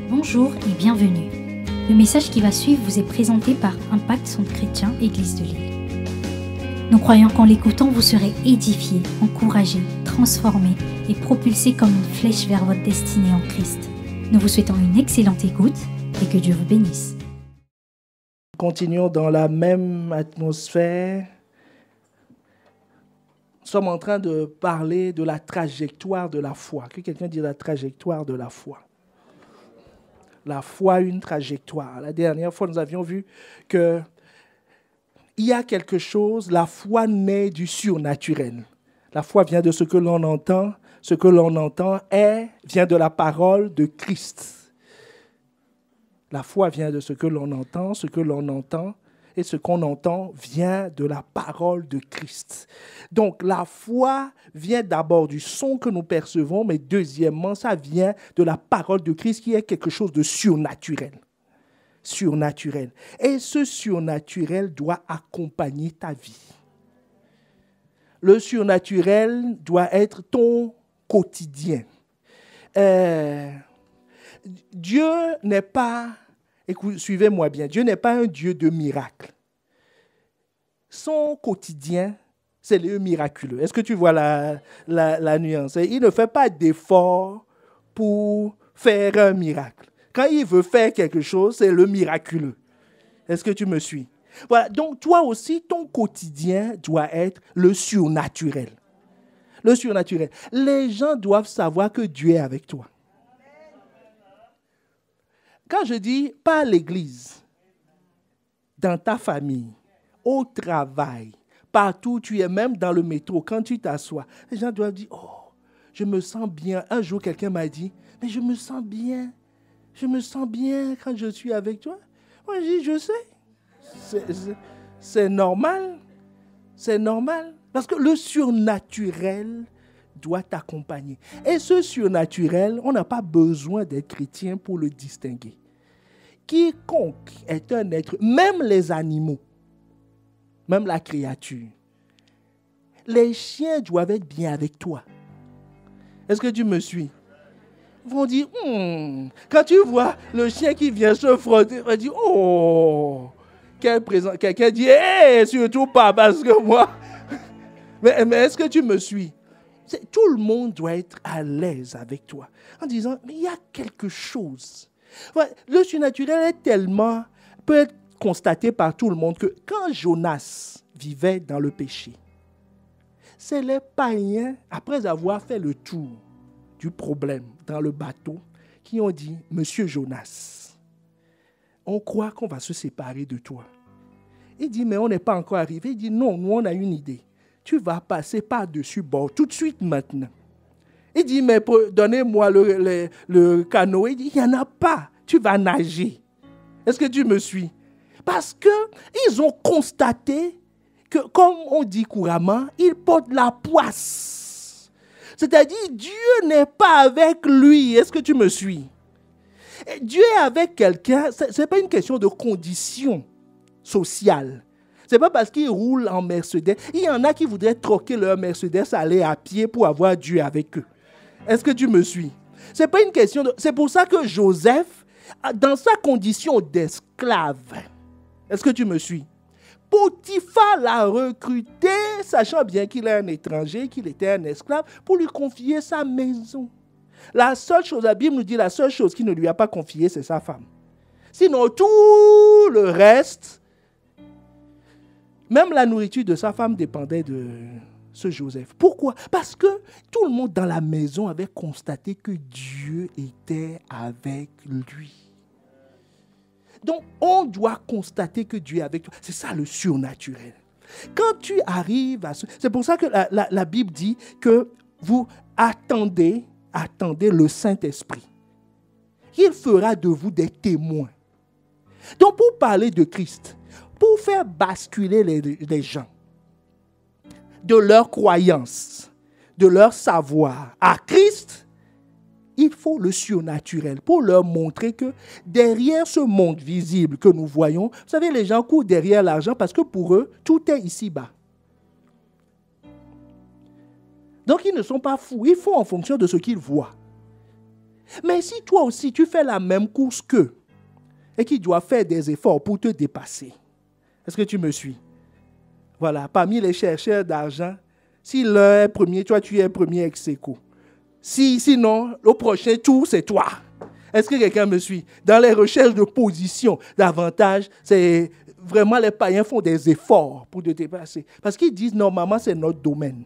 Bonjour et bienvenue. Le message qui va suivre vous est présenté par Impact Centre Chrétien Église de Lille. Nous croyons qu'en l'écoutant, vous serez édifiés, encouragés, transformés et propulsés comme une flèche vers votre destinée en Christ. Nous vous souhaitons une excellente écoute et que Dieu vous bénisse. Continuons dans la même atmosphère. Nous sommes en train de parler de la trajectoire de la foi. Que quelqu'un dise la trajectoire de la foi. La foi, une trajectoire. La dernière fois, nous avions vu qu'il y a quelque chose, la foi naît du surnaturel. La foi vient de ce que l'on entend. Ce que l'on entend vient de la parole de Christ. La foi vient de ce que l'on entend et ce qu'on entend vient de la parole de Christ. Donc la foi vient d'abord du son que nous percevons, mais deuxièmement, ça vient de la parole de Christ qui est quelque chose de surnaturel. Surnaturel. Et ce surnaturel doit accompagner ta vie. Le surnaturel doit être ton quotidien. Dieu n'est pas, suivez-moi bien, Dieu n'est pas un Dieu de miracles. Son quotidien, c'est le miraculeux. Est-ce que tu vois la nuance? Il ne fait pas d'effort pour faire un miracle. Quand il veut faire quelque chose, c'est le miraculeux. Est-ce que tu me suis? Voilà, donc toi aussi, ton quotidien doit être le surnaturel. Le surnaturel. Les gens doivent savoir que Dieu est avec toi. Quand je dis pas à l'église, dans ta famille, au travail, partout où tu es, même dans le métro, quand tu t'assois, les gens doivent dire, oh, je me sens bien. Un jour, quelqu'un m'a dit, mais je me sens bien quand je suis avec toi. Moi, je dis, je sais, c'est normal, parce que le surnaturel doit t'accompagner. Et ce surnaturel, on n'a pas besoin d'être chrétien pour le distinguer. Quiconque est un être, même les animaux, même la créature, les chiens doivent être bien avec toi. Est-ce que tu me suis? Ils vont dire, quand tu vois le chien qui vient se frotter, on va dire, oh, quel présent. Quelqu'un dit, surtout pas parce que moi. Mais est-ce que tu me suis? Tout le monde doit être à l'aise avec toi en disant, mais il y a quelque chose. Ouais, le surnaturel peut être constaté par tout le monde que quand Jonas vivait dans le péché, c'est les païens, après avoir fait le tour du problème dans le bateau, qui ont dit, Monsieur Jonas, on croit qu'on va se séparer de toi. Il dit, mais on n'est pas encore arrivé. Il dit, non, nous on a une idée. Tu vas passer par-dessus bord tout de suite maintenant. Il dit, mais donnez-moi le canot. Il dit, il n'y en a pas. Tu vas nager. Est-ce que tu me suis? Parce qu'ils ont constaté que, comme on dit couramment, ils portent la poisse. C'est-à-dire, Dieu n'est pas avec lui. Est-ce que tu me suis? Et Dieu est avec quelqu'un, ce n'est pas une question de condition sociale. Ce n'est pas parce qu'ils roulent en Mercedes. Il y en a qui voudraient troquer leur Mercedes, aller à pied pour avoir Dieu avec eux. Est-ce que tu me suis? C'est pas une question de... C'est pour ça que Joseph, dans sa condition d'esclave, est-ce que tu me suis? Potiphar l'a recruté, sachant bien qu'il est un étranger, qu'il était un esclave, pour lui confier sa maison. La seule chose, la Bible nous dit, la seule chose qu'il ne lui a pas confiée, c'est sa femme. Sinon, tout le reste... Même la nourriture de sa femme dépendait de ce Joseph. Pourquoi? Parce que tout le monde dans la maison avait constaté que Dieu était avec lui. Donc, on doit constater que Dieu est avec toi. C'est ça le surnaturel. Quand tu arrives à ce... C'est pour ça que la Bible dit que vous attendez le Saint-Esprit. Il fera de vous des témoins. Donc, pour parler de Christ, pour faire basculer les gens de leur croyance, de leur savoir à Christ, il faut le surnaturel pour leur montrer que derrière ce monde visible que nous voyons, vous savez, les gens courent derrière l'argent parce que pour eux, tout est ici-bas. Donc, ils ne sont pas fous. Ils font en fonction de ce qu'ils voient. Mais si toi aussi, tu fais la même course qu'eux et qu'ils doivent faire des efforts pour te dépasser, est-ce que tu me suis? Voilà, parmi les chercheurs d'argent, si l'un est premier, toi tu es premier ex aequo. Sinon, le prochain tour, c'est toi. Est-ce que quelqu'un me suit? Dans les recherches de position, d'avantage, c'est vraiment les païens font des efforts pour te dépasser. Parce qu'ils disent, normalement, c'est notre domaine.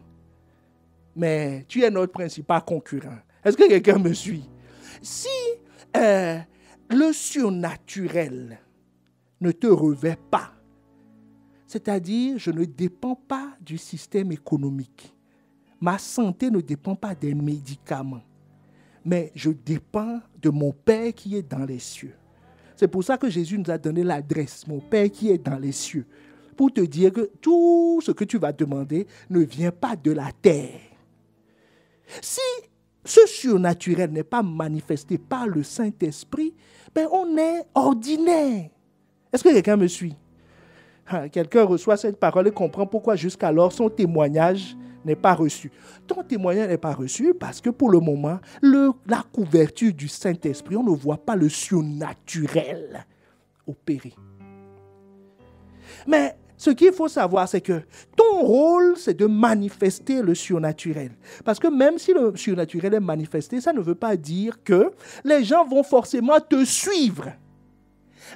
Mais tu es notre principal concurrent. Est-ce que quelqu'un me suit? Si le surnaturel ne te revêt pas, c'est-à-dire, je ne dépends pas du système économique. Ma santé ne dépend pas des médicaments. Mais je dépends de mon Père qui est dans les cieux. C'est pour ça que Jésus nous a donné l'adresse, mon Père qui est dans les cieux, pour te dire que tout ce que tu vas demander ne vient pas de la terre. Si ce surnaturel n'est pas manifesté par le Saint-Esprit, ben on est ordinaire. Est-ce que quelqu'un me suit? Quelqu'un reçoit cette parole et comprend pourquoi jusqu'alors son témoignage n'est pas reçu. Ton témoignage n'est pas reçu parce que pour le moment, la couverture du Saint-Esprit, on ne voit pas le surnaturel opérer. Mais ce qu'il faut savoir, c'est que ton rôle, c'est de manifester le surnaturel. Parce que même si le surnaturel est manifesté, ça ne veut pas dire que les gens vont forcément te suivre.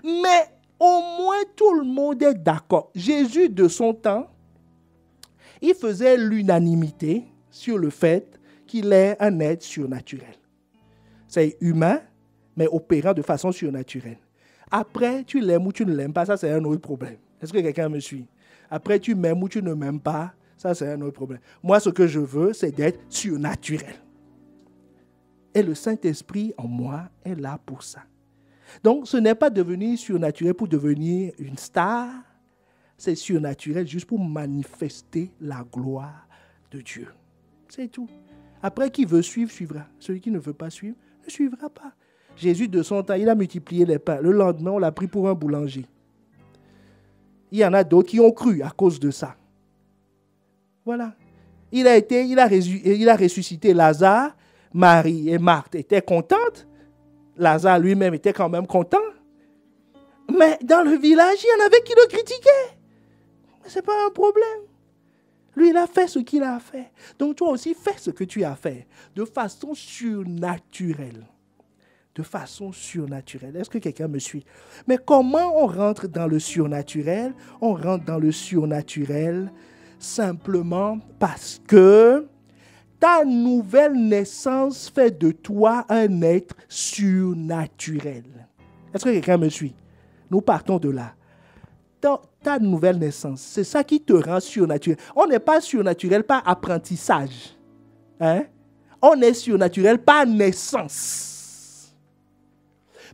Mais au moins tout le monde est d'accord. Jésus, de son temps, il faisait l'unanimité sur le fait qu'il est un être surnaturel. C'est humain, mais opérant de façon surnaturelle. Après, tu l'aimes ou tu ne l'aimes pas, ça c'est un autre problème. Est-ce que quelqu'un me suit? Après, tu m'aimes ou tu ne m'aimes pas, ça c'est un autre problème. Moi, ce que je veux, c'est d'être surnaturel. Et le Saint-Esprit en moi est là pour ça. Donc, ce n'est pas devenir surnaturel pour devenir une star. C'est surnaturel juste pour manifester la gloire de Dieu. C'est tout. Après, qui veut suivre, suivra. Celui qui ne veut pas suivre, ne suivra pas. Jésus, de son temps, il a multiplié les pains. Le lendemain, on l'a pris pour un boulanger. Il y en a d'autres qui ont cru à cause de ça. Voilà. Il a ressuscité Lazare. Marie et Marthe étaient contentes. Lazare lui-même était quand même content. Mais dans le village, il y en avait qui le critiquaient. Mais ce n'est pas un problème. Lui, il a fait ce qu'il a fait. Donc toi aussi, fais ce que tu as fait. De façon surnaturelle. De façon surnaturelle. Est-ce que quelqu'un me suit? Mais comment on rentre dans le surnaturel? On rentre dans le surnaturel simplement parce que ta nouvelle naissance fait de toi un être surnaturel. Est-ce que quelqu'un me suit? Nous partons de là. Ta nouvelle naissance, c'est ça qui te rend surnaturel. On n'est pas surnaturel par apprentissage. Hein? On est surnaturel par naissance.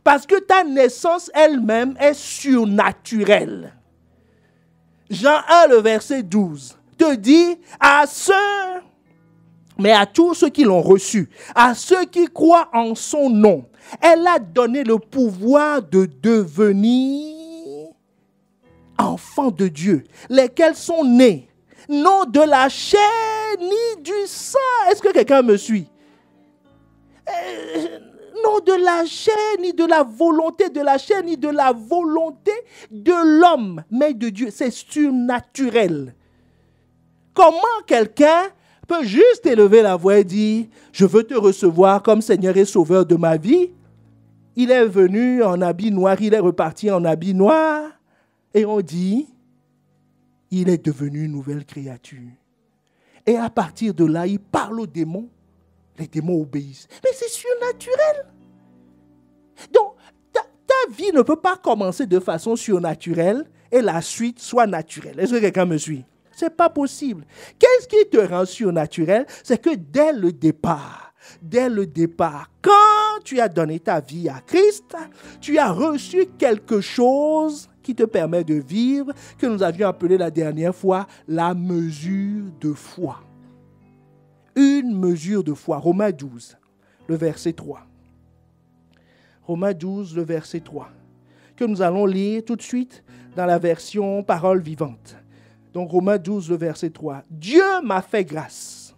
Parce que ta naissance elle-même est surnaturelle. Jean 1, le verset 12, te dit à ceux, mais à tous ceux qui l'ont reçu, à ceux qui croient en son nom, elle a donné le pouvoir de devenir enfants de Dieu, lesquels sont nés, non de la chair ni du sang. Est-ce que quelqu'un me suit? Non de la chair, ni de la volonté de la chair, ni de la volonté de l'homme, mais de Dieu. C'est surnaturel. Comment quelqu'un peut juste élever la voix et dire « Je veux te recevoir comme Seigneur et Sauveur de ma vie ». Il est venu en habit noir, il est reparti en habit noir. Et on dit, il est devenu une nouvelle créature. Et à partir de là, il parle aux démons. Les démons obéissent. Mais c'est surnaturel. Donc, ta vie ne peut pas commencer de façon surnaturelle et la suite soit naturelle. Est-ce que quelqu'un me suit? Ce n'est pas possible. Qu'est-ce qui te rend surnaturel? C'est que dès le départ, quand tu as donné ta vie à Christ, tu as reçu quelque chose qui te permet de vivre, que nous avions appelé la dernière fois la mesure de foi. Une mesure de foi. Romains 12, le verset 3. Romains 12, le verset 3. Que nous allons lire tout de suite dans la version parole vivante. Donc Romains 12, le verset 3. Dieu m'a fait grâce.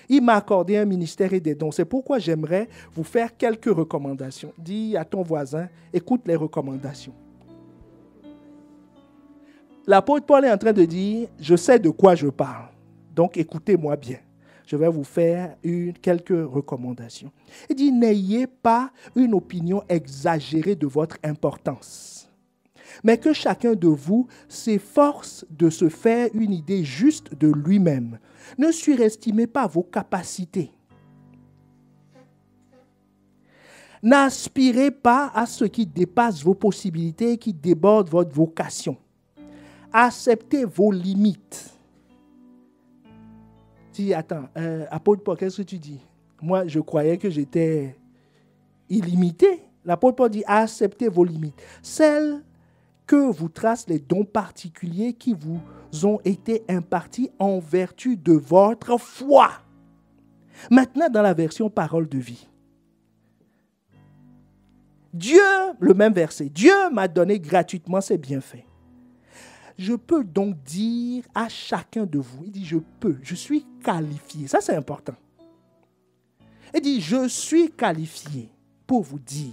Il m'a accordé un ministère et des dons. C'est pourquoi j'aimerais vous faire quelques recommandations. Dis à ton voisin, écoute les recommandations. L'apôtre Paul est en train de dire, je sais de quoi je parle. Donc écoutez-moi bien. Je vais vous faire quelques recommandations. Il dit, n'ayez pas une opinion exagérée de votre importance, mais que chacun de vous s'efforce de se faire une idée juste de lui-même. Ne surestimez pas vos capacités. N'aspirez pas à ce qui dépasse vos possibilités et qui déborde votre vocation. Acceptez vos limites. Dis, attends, apôtre Paul, qu'est-ce que tu dis? Moi, je croyais que j'étais illimité. L'apôtre Paul dit, acceptez vos limites. Celles que vous tracent les dons particuliers qui vous ont été impartis en vertu de votre foi. Maintenant, dans la version parole de vie. Dieu, le même verset, Dieu m'a donné gratuitement ses bienfaits. Je peux donc dire à chacun de vous, il dit je suis qualifié. Ça c'est important. Il dit je suis qualifié pour vous dire,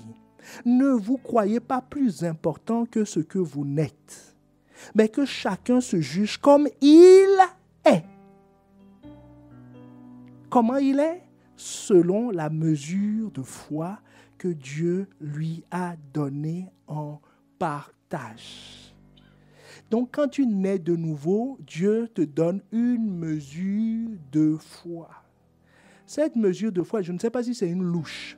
ne vous croyez pas plus important que ce que vous n'êtes, mais que chacun se juge comme il est. Comment il est? Selon la mesure de foi que Dieu lui a donnée en partage. Donc, quand tu nais de nouveau, Dieu te donne une mesure de foi. Cette mesure de foi, je ne sais pas si c'est une louche.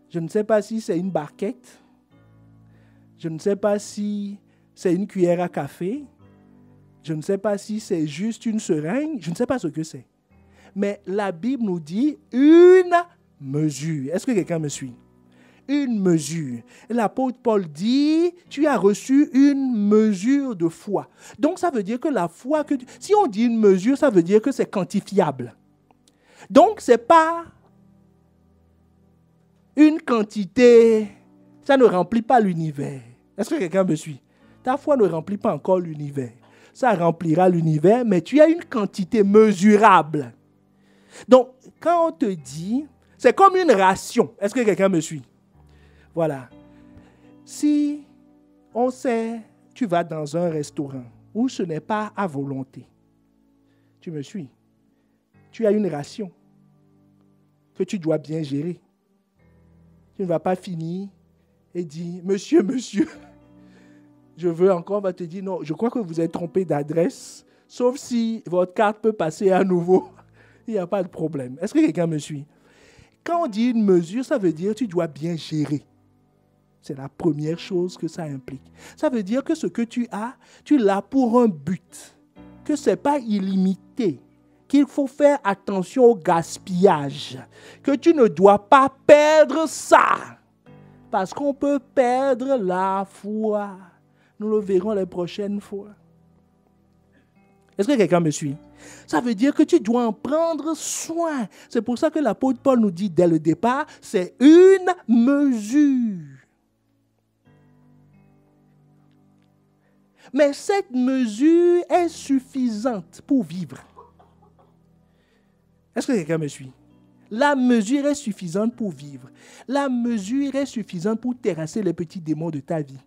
Je ne sais pas si c'est une barquette. Je ne sais pas si c'est une cuillère à café. Je ne sais pas si c'est juste une seringue. Je ne sais pas ce que c'est. Mais la Bible nous dit une mesure. Est-ce que quelqu'un me suit? Une mesure. Et l'apôtre Paul dit, tu as reçu une mesure de foi. Donc, ça veut dire que la foi, si on dit une mesure, ça veut dire que c'est quantifiable. Donc, ce n'est pas une quantité, ça ne remplit pas l'univers. Est-ce que quelqu'un me suit? Ta foi ne remplit pas encore l'univers. Ça remplira l'univers, mais tu as une quantité mesurable. Donc, quand on te dit, c'est comme une ration. Est-ce que quelqu'un me suit? Voilà. Si on sait, tu vas dans un restaurant où ce n'est pas à volonté. Tu me suis? Tu as une ration que tu dois bien gérer. Tu ne vas pas finir et dire, monsieur, je veux encore, on va te dire, non, je crois que vous êtes trompé d'adresse, sauf si votre carte peut passer à nouveau. Il n'y a pas de problème. Est-ce que quelqu'un me suit? Quand on dit une mesure, ça veut dire que tu dois bien gérer. C'est la première chose que ça implique. Ça veut dire que ce que tu l'as pour un but, que ce n'est pas illimité, qu'il faut faire attention au gaspillage, que tu ne dois pas perdre ça, parce qu'on peut perdre la foi. Nous le verrons les prochaines fois. Est-ce que quelqu'un me suit? Ça veut dire que tu dois en prendre soin. C'est pour ça que l'apôtre Paul nous dit dès le départ, c'est une mesure. Mais cette mesure est suffisante pour vivre. Est-ce que quelqu'un me suit? La mesure est suffisante pour vivre. La mesure est suffisante pour terrasser les petits démons de ta vie.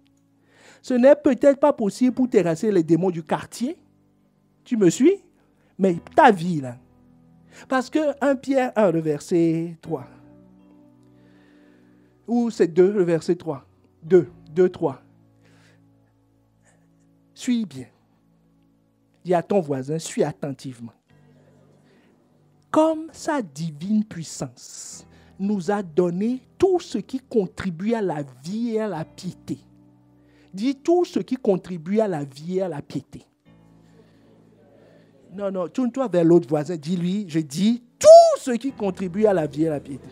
Ce n'est peut-être pas possible pour terrasser les démons du quartier. Tu me suis? Mais ta vie, là. Parce que 1 Pierre 1, le verset 3. Ou c'est 2, le verset 3. 2, 3. Suis bien. Dis à ton voisin, suis attentivement. Comme sa divine puissance nous a donné tout ce qui contribue à la vie et à la piété. Dis tout ce qui contribue à la vie et à la piété. Non, tourne-toi vers l'autre voisin, dis-lui, je dis tout ce qui contribue à la vie et à la piété.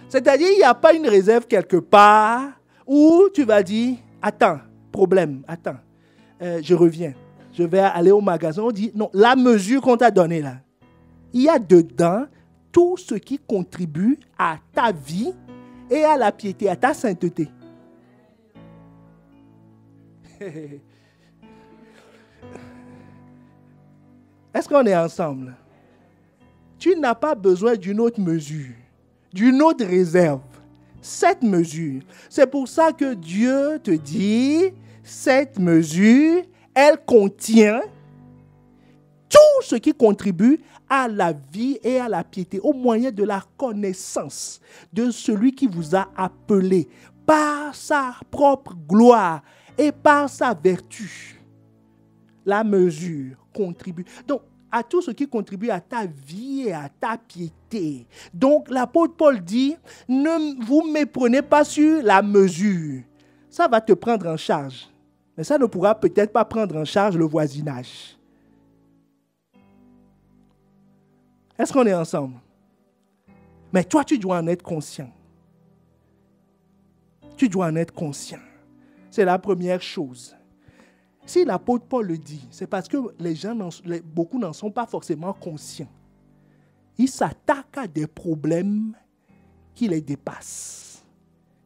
C'est-à-dire, il n'y a pas une réserve quelque part où tu vas dire, attends, je reviens. Je vais aller au magasin, on dit, non, la mesure qu'on t'a donnée là, il y a dedans tout ce qui contribue à ta vie et à la piété, à ta sainteté. Est-ce qu'on est ensemble? Tu n'as pas besoin d'une autre mesure, d'une autre réserve. Cette mesure. C'est pour ça que Dieu te dit, cette mesure, elle contient tout ce qui contribue à la vie et à la piété, au moyen de la connaissance de celui qui vous a appelé par sa propre gloire et par sa vertu. La mesure contribue. Donc, à tout ce qui contribue à ta vie et à ta piété. Donc, l'apôtre Paul dit, ne vous méprenez pas sur la mesure. Ça va te prendre en charge. Mais ça ne pourra peut-être pas prendre en charge le voisinage. Est-ce qu'on est ensemble? Mais toi, tu dois en être conscient. Tu dois en être conscient. C'est la première chose. Si l'apôtre Paul le dit, c'est parce que beaucoup n'en sont pas forcément conscients. Ils s'attaquent à des problèmes qui les dépassent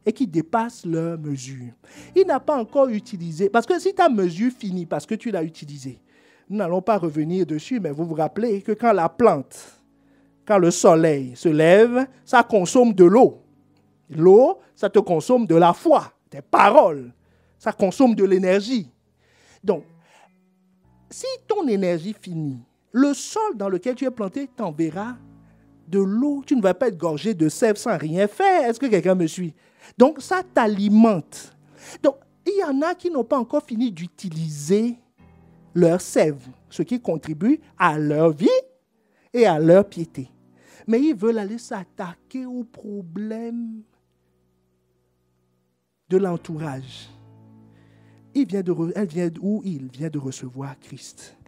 et qui dépassent leur mesure. Il n'a pas encore utilisé, parce que si ta mesure finit parce que tu l'as utilisée, nous n'allons pas revenir dessus, mais vous vous rappelez que quand la plante, quand le soleil se lève, ça consomme de l'eau. L'eau, ça te consomme de la foi, des paroles, ça consomme de l'énergie. Donc, si ton énergie finit, le sol dans lequel tu es planté t'enverra de l'eau. Tu ne vas pas être gorgé de sève sans rien faire. Est-ce que quelqu'un me suit? Donc, ça t'alimente. Donc, il y en a qui n'ont pas encore fini d'utiliser leur sève, ce qui contribue à leur vie et à leur piété. Mais ils veulent aller s'attaquer aux problèmes de l'entourage. Il vient de recevoir Christ.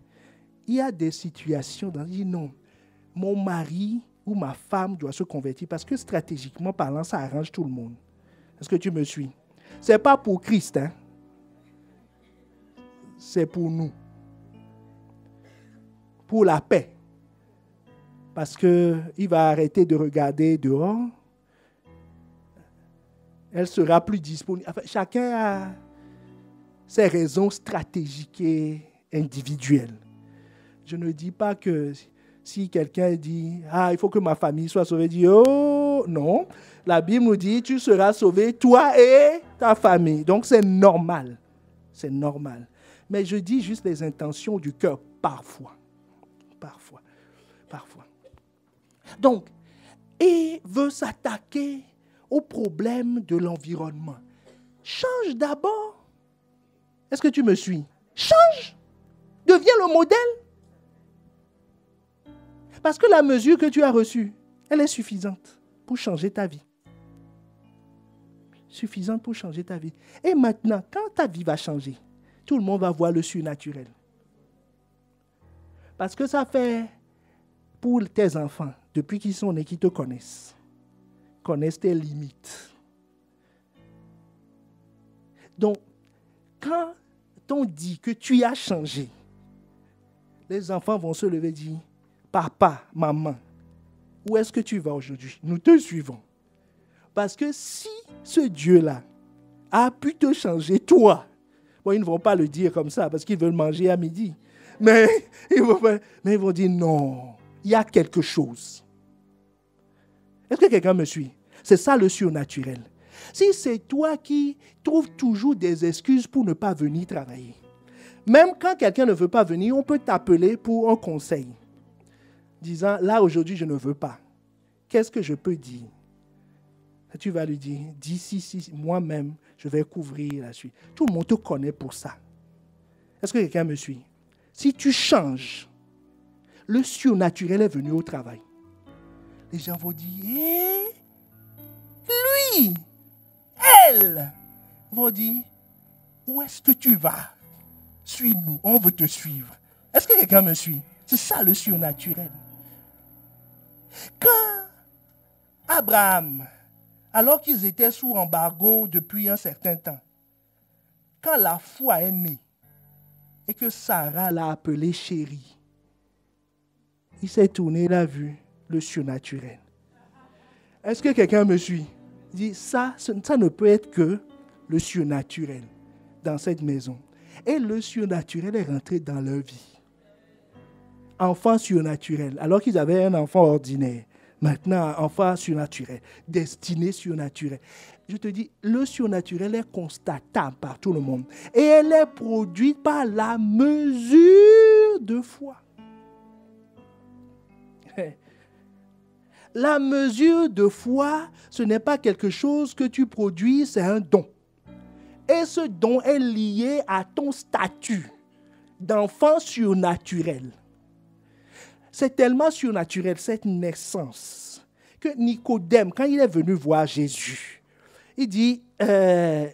Il y a des situations dans il dit non, mon mari ou ma femme doit se convertir parce que stratégiquement parlant, ça arrange tout le monde. Est-ce que tu me suis? Ce n'est pas pour Christ, hein? C'est pour nous. Pour la paix. Parce qu'il va arrêter de regarder dehors. Elle sera plus disponible. Enfin, chacun a ses raisons stratégiques et individuelles. Je ne dis pas que si quelqu'un dit « Ah, il faut que ma famille soit sauvée », dit « Oh, non ». La Bible nous dit « Tu seras sauvé, toi et ta famille ». Donc, c'est normal. C'est normal. Mais je dis juste les intentions du cœur, parfois. Parfois. Parfois. Donc, il veut s'attaquer aux problèmes de l'environnement. Change d'abord. Est-ce que tu me suis? Change. Deviens le modèle. Parce que la mesure que tu as reçue, elle est suffisante pour changer ta vie. Suffisante pour changer ta vie. Et maintenant, quand ta vie va changer, tout le monde va voir le surnaturel. Parce que ça fait pour tes enfants, depuis qu'ils sont nés, qu'ils te connaissent tes limites. Donc, quand on dit que tu as changé, les enfants vont se lever et dire, papa, maman, où est-ce que tu vas aujourd'hui? Nous te suivons. Parce que si ce Dieu-là a pu te changer, toi, bon, ils ne vont pas le dire comme ça parce qu'ils veulent manger à midi, mais ils vont dire non, il y a quelque chose. Est-ce que quelqu'un me suit? C'est ça le surnaturel. Si c'est toi qui trouves toujours des excuses pour ne pas venir travailler, même quand quelqu'un ne veut pas venir, on peut t'appeler pour un conseil, disant, là aujourd'hui je ne veux pas. Qu'est-ce que je peux dire? Et tu vas lui dire, d'ici, moi-même, je vais couvrir la suite. Tout le monde te connaît pour ça. Est-ce que quelqu'un me suit? Si tu changes, le surnaturel est venu au travail. Les gens vont dire, lui, elle, vont dire, où est-ce que tu vas? Suis-nous, on veut te suivre. Est-ce que quelqu'un me suit? C'est ça le surnaturel. Quand Abraham, alors qu'ils étaient sous embargo depuis un certain temps, quand la foi est née et que Sarah l'a appelé chérie, il s'est tourné, il a vu le surnaturel. Est-ce que quelqu'un me suit? Il dit, ça ne peut être que le surnaturel dans cette maison. Et le surnaturel est rentré dans leur vie. enfant surnaturel, alors qu'ils avaient un enfant ordinaire. Maintenant, enfant surnaturel, destiné surnaturel. Je te dis, le surnaturel est constatable par tout le monde. Et elle est produite par la mesure de foi. La mesure de foi, ce n'est pas quelque chose que tu produis, c'est un don. Et ce don est lié à ton statut d'enfant surnaturel. C'est tellement surnaturel, cette naissance, que Nicodème, quand il est venu voir Jésus, il dit,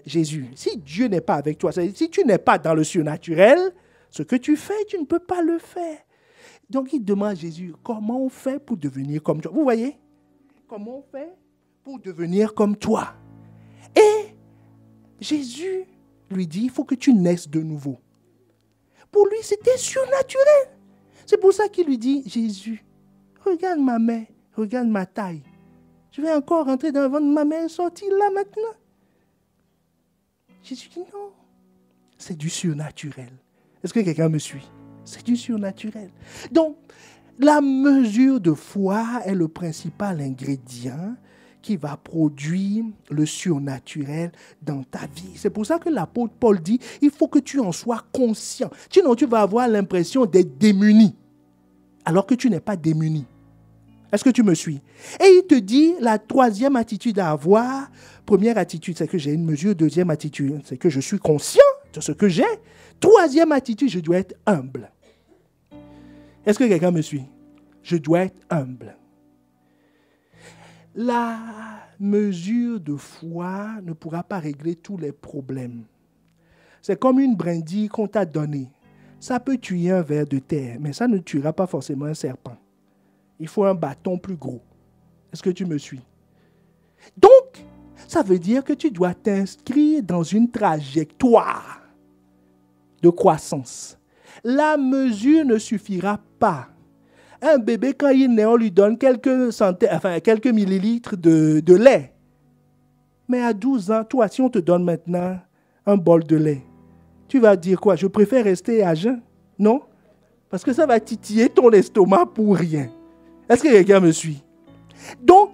Jésus, si Dieu n'est pas avec toi, si tu n'es pas dans le surnaturel, ce que tu fais, tu ne peux pas le faire. Donc il demande à Jésus, comment on fait pour devenir comme toi? Vous voyez? Comment on fait pour devenir comme toi? Et Jésus lui dit, il faut que tu naisses de nouveau. Pour lui, c'était surnaturel. C'est pour ça qu'il lui dit, Jésus, regarde ma main, regarde ma taille. Je vais encore rentrer dans le ventre, ma main est sortie là maintenant. Jésus dit non, c'est du surnaturel. Est-ce que quelqu'un me suit? C'est du surnaturel. Donc, la mesure de foi est le principal ingrédient qui va produire le surnaturel dans ta vie. C'est pour ça que l'apôtre Paul dit, il faut que tu en sois conscient. Sinon, tu vas avoir l'impression d'être démuni, alors que tu n'es pas démuni. Est-ce que tu me suis? Et il te dit, la troisième attitude à avoir, première attitude, c'est que j'ai une mesure. Deuxième attitude, c'est que je suis conscient de ce que j'ai. Troisième attitude, je dois être humble. Est-ce que quelqu'un me suit? Je dois être humble. La mesure de foi ne pourra pas régler tous les problèmes. C'est comme une brindille qu'on t'a donnée. Ça peut tuer un ver de terre, mais ça ne tuera pas forcément un serpent. Il faut un bâton plus gros. Est-ce que tu me suis? Donc, ça veut dire que tu dois t'inscrire dans une trajectoire de croissance. La mesure ne suffira pas. Un bébé, quand il naît, on lui donne quelques millilitres de lait. Mais à 12 ans, toi, si on te donne maintenant un bol de lait, tu vas dire quoi? Je préfère rester à jeun? Non? Parce que ça va titiller ton estomac pour rien. Est-ce que quelqu'un me suit? Donc,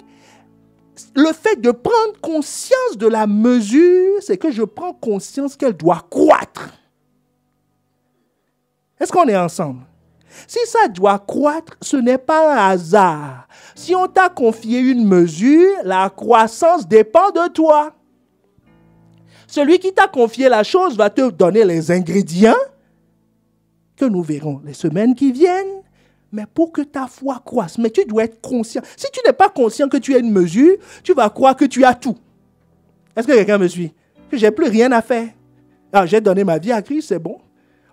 le fait de prendre conscience de la mesure, c'est que je prends conscience qu'elle doit croître. Est-ce qu'on est ensemble? Si ça doit croître, ce n'est pas un hasard. Si on t'a confié une mesure, la croissance dépend de toi. Celui qui t'a confié la chose va te donner les ingrédients que nous verrons les semaines qui viennent, mais pour que ta foi croisse. Mais tu dois être conscient. Si tu n'es pas conscient que tu as une mesure, tu vas croire que tu as tout. Est-ce que quelqu'un me suit? Que j'ai plus rien à faire. Alors, j'ai donné ma vie à Christ, c'est bon.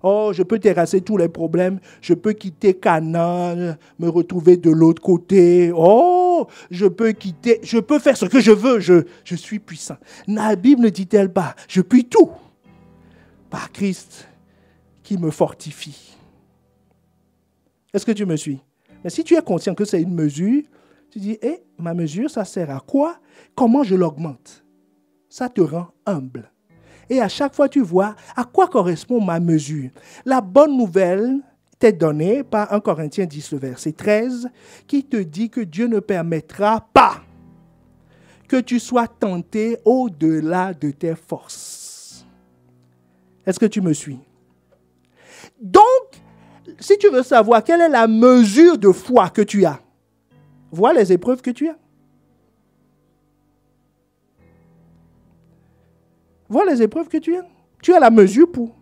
Oh, je peux terrasser tous les problèmes. Je peux quitter Canaan, me retrouver de l'autre côté. Oh, je peux faire ce que je veux. Je suis puissant. La Bible ne dit-elle pas, je puis tout par Christ qui me fortifie. Est-ce que tu me suis? Mais si tu es conscient que c'est une mesure, tu dis, ma mesure, ça sert à quoi? Comment je l'augmente? Ça te rend humble. Et à chaque fois, tu vois à quoi correspond ma mesure. La bonne nouvelle t'est donnée par 1 Corinthiens 10, le verset 13, qui te dit que Dieu ne permettra pas que tu sois tenté au-delà de tes forces. Est-ce que tu me suis? Donc, si tu veux savoir quelle est la mesure de foi que tu as, vois les épreuves que tu as. Vois les épreuves que tu as. Tu as la mesure pour.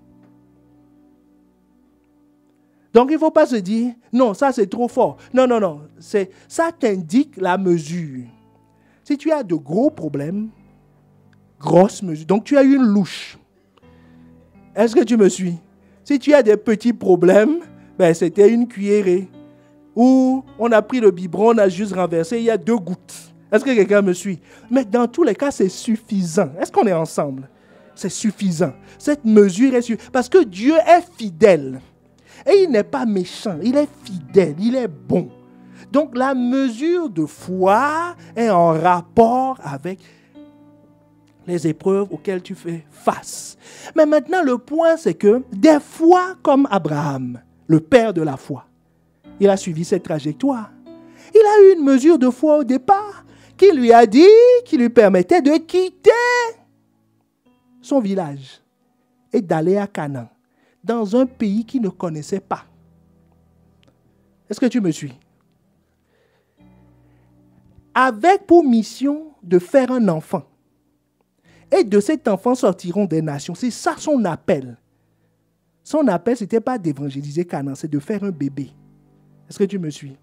Donc, il ne faut pas se dire, non, ça c'est trop fort. Non. Ça t'indique la mesure. Si tu as de gros problèmes, grosse mesure. Donc, tu as une louche. Est-ce que tu me suis? Si tu as des petits problèmes, c'était une cuillerée. Ou on a pris le biberon, on a juste renversé, il y a 2 gouttes. Est-ce que quelqu'un me suit? Mais dans tous les cas, c'est suffisant. Est-ce qu'on est ensemble? C'est suffisant. Cette mesure est suffisante. Parce que Dieu est fidèle. Et il n'est pas méchant. Il est fidèle. Il est bon. Donc la mesure de foi est en rapport avec les épreuves auxquelles tu fais face. Mais maintenant, le point, c'est que des fois, comme Abraham, le père de la foi, Il a suivi cette trajectoire. Il a eu une mesure de foi au départ qui lui a dit, qui lui permettait de quitter son village et d'aller à Canaan, dans un pays qu'il ne connaissait pas. Est-ce que tu me suis? Avec pour mission de faire un enfant. Et de cet enfant sortiront des nations. C'est ça son appel. Son appel, ce n'était pas d'évangéliser Canaan, c'est de faire un bébé. Est-ce que tu me suis?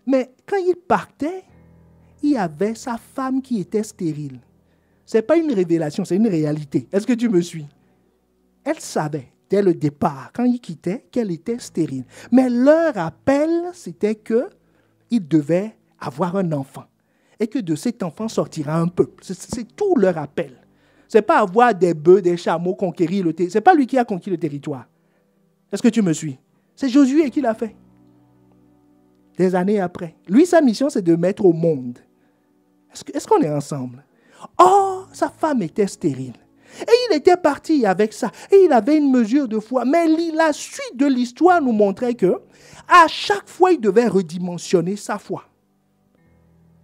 Mais quand il partait, il y avait sa femme qui était stérile. Ce n'est pas une révélation, c'est une réalité. Est-ce que tu me suis? Elle savait dès le départ, quand il quittait, qu'elle était stérile. Mais leur appel, c'était qu'il devait avoir un enfant. Et que de cet enfant sortira un peuple. C'est tout leur appel. Ce n'est pas avoir des bœufs, des chameaux, conquérir le territoire. Ce n'est pas lui qui a conquis le territoire. Est-ce que tu me suis? C'est Josué qui l'a fait. Des années après. Lui, sa mission, c'est de mettre au monde. Est-ce qu'on est ensemble? Oh, sa femme était stérile. Et il était parti avec ça. Et il avait une mesure de foi. Mais la suite de l'histoire nous montrait que à chaque fois, il devait redimensionner sa foi.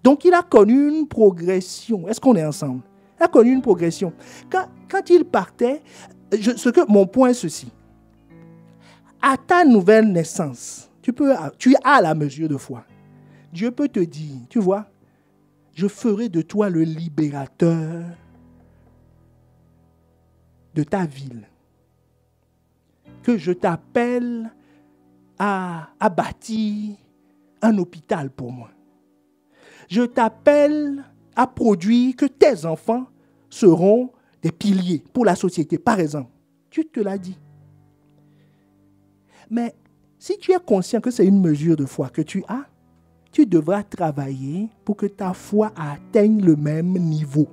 Donc, il a connu une progression. Est-ce qu'on est ensemble? Il a connu une progression. Quand il partait, mon point est ceci. À ta nouvelle naissance, tu as la mesure de foi. Dieu peut te dire, tu vois, je ferai de toi le libérateur de ta ville. Que je t'appelle à bâtir un hôpital pour moi. Je t'appelle à produire que tes enfants seront des piliers pour la société, par exemple. Dieu te l'a dit. Mais si tu es conscient que c'est une mesure de foi que tu as, tu devras travailler pour que ta foi atteigne le même niveau.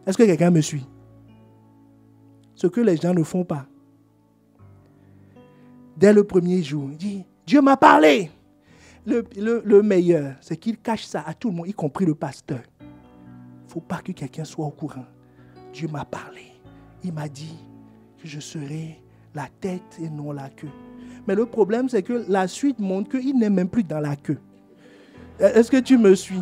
Est-ce que quelqu'un me suit? Ce que les gens ne font pas. Dès le premier jour, il dit, Dieu m'a parlé. Le meilleur, c'est qu'il cache ça à tout le monde, y compris le pasteur. Il ne faut pas que quelqu'un soit au courant. Dieu m'a parlé. Il m'a dit que je serai la tête et non la queue. Mais le problème, c'est que la suite montre qu'il n'est même plus dans la queue. Est-ce que tu me suis?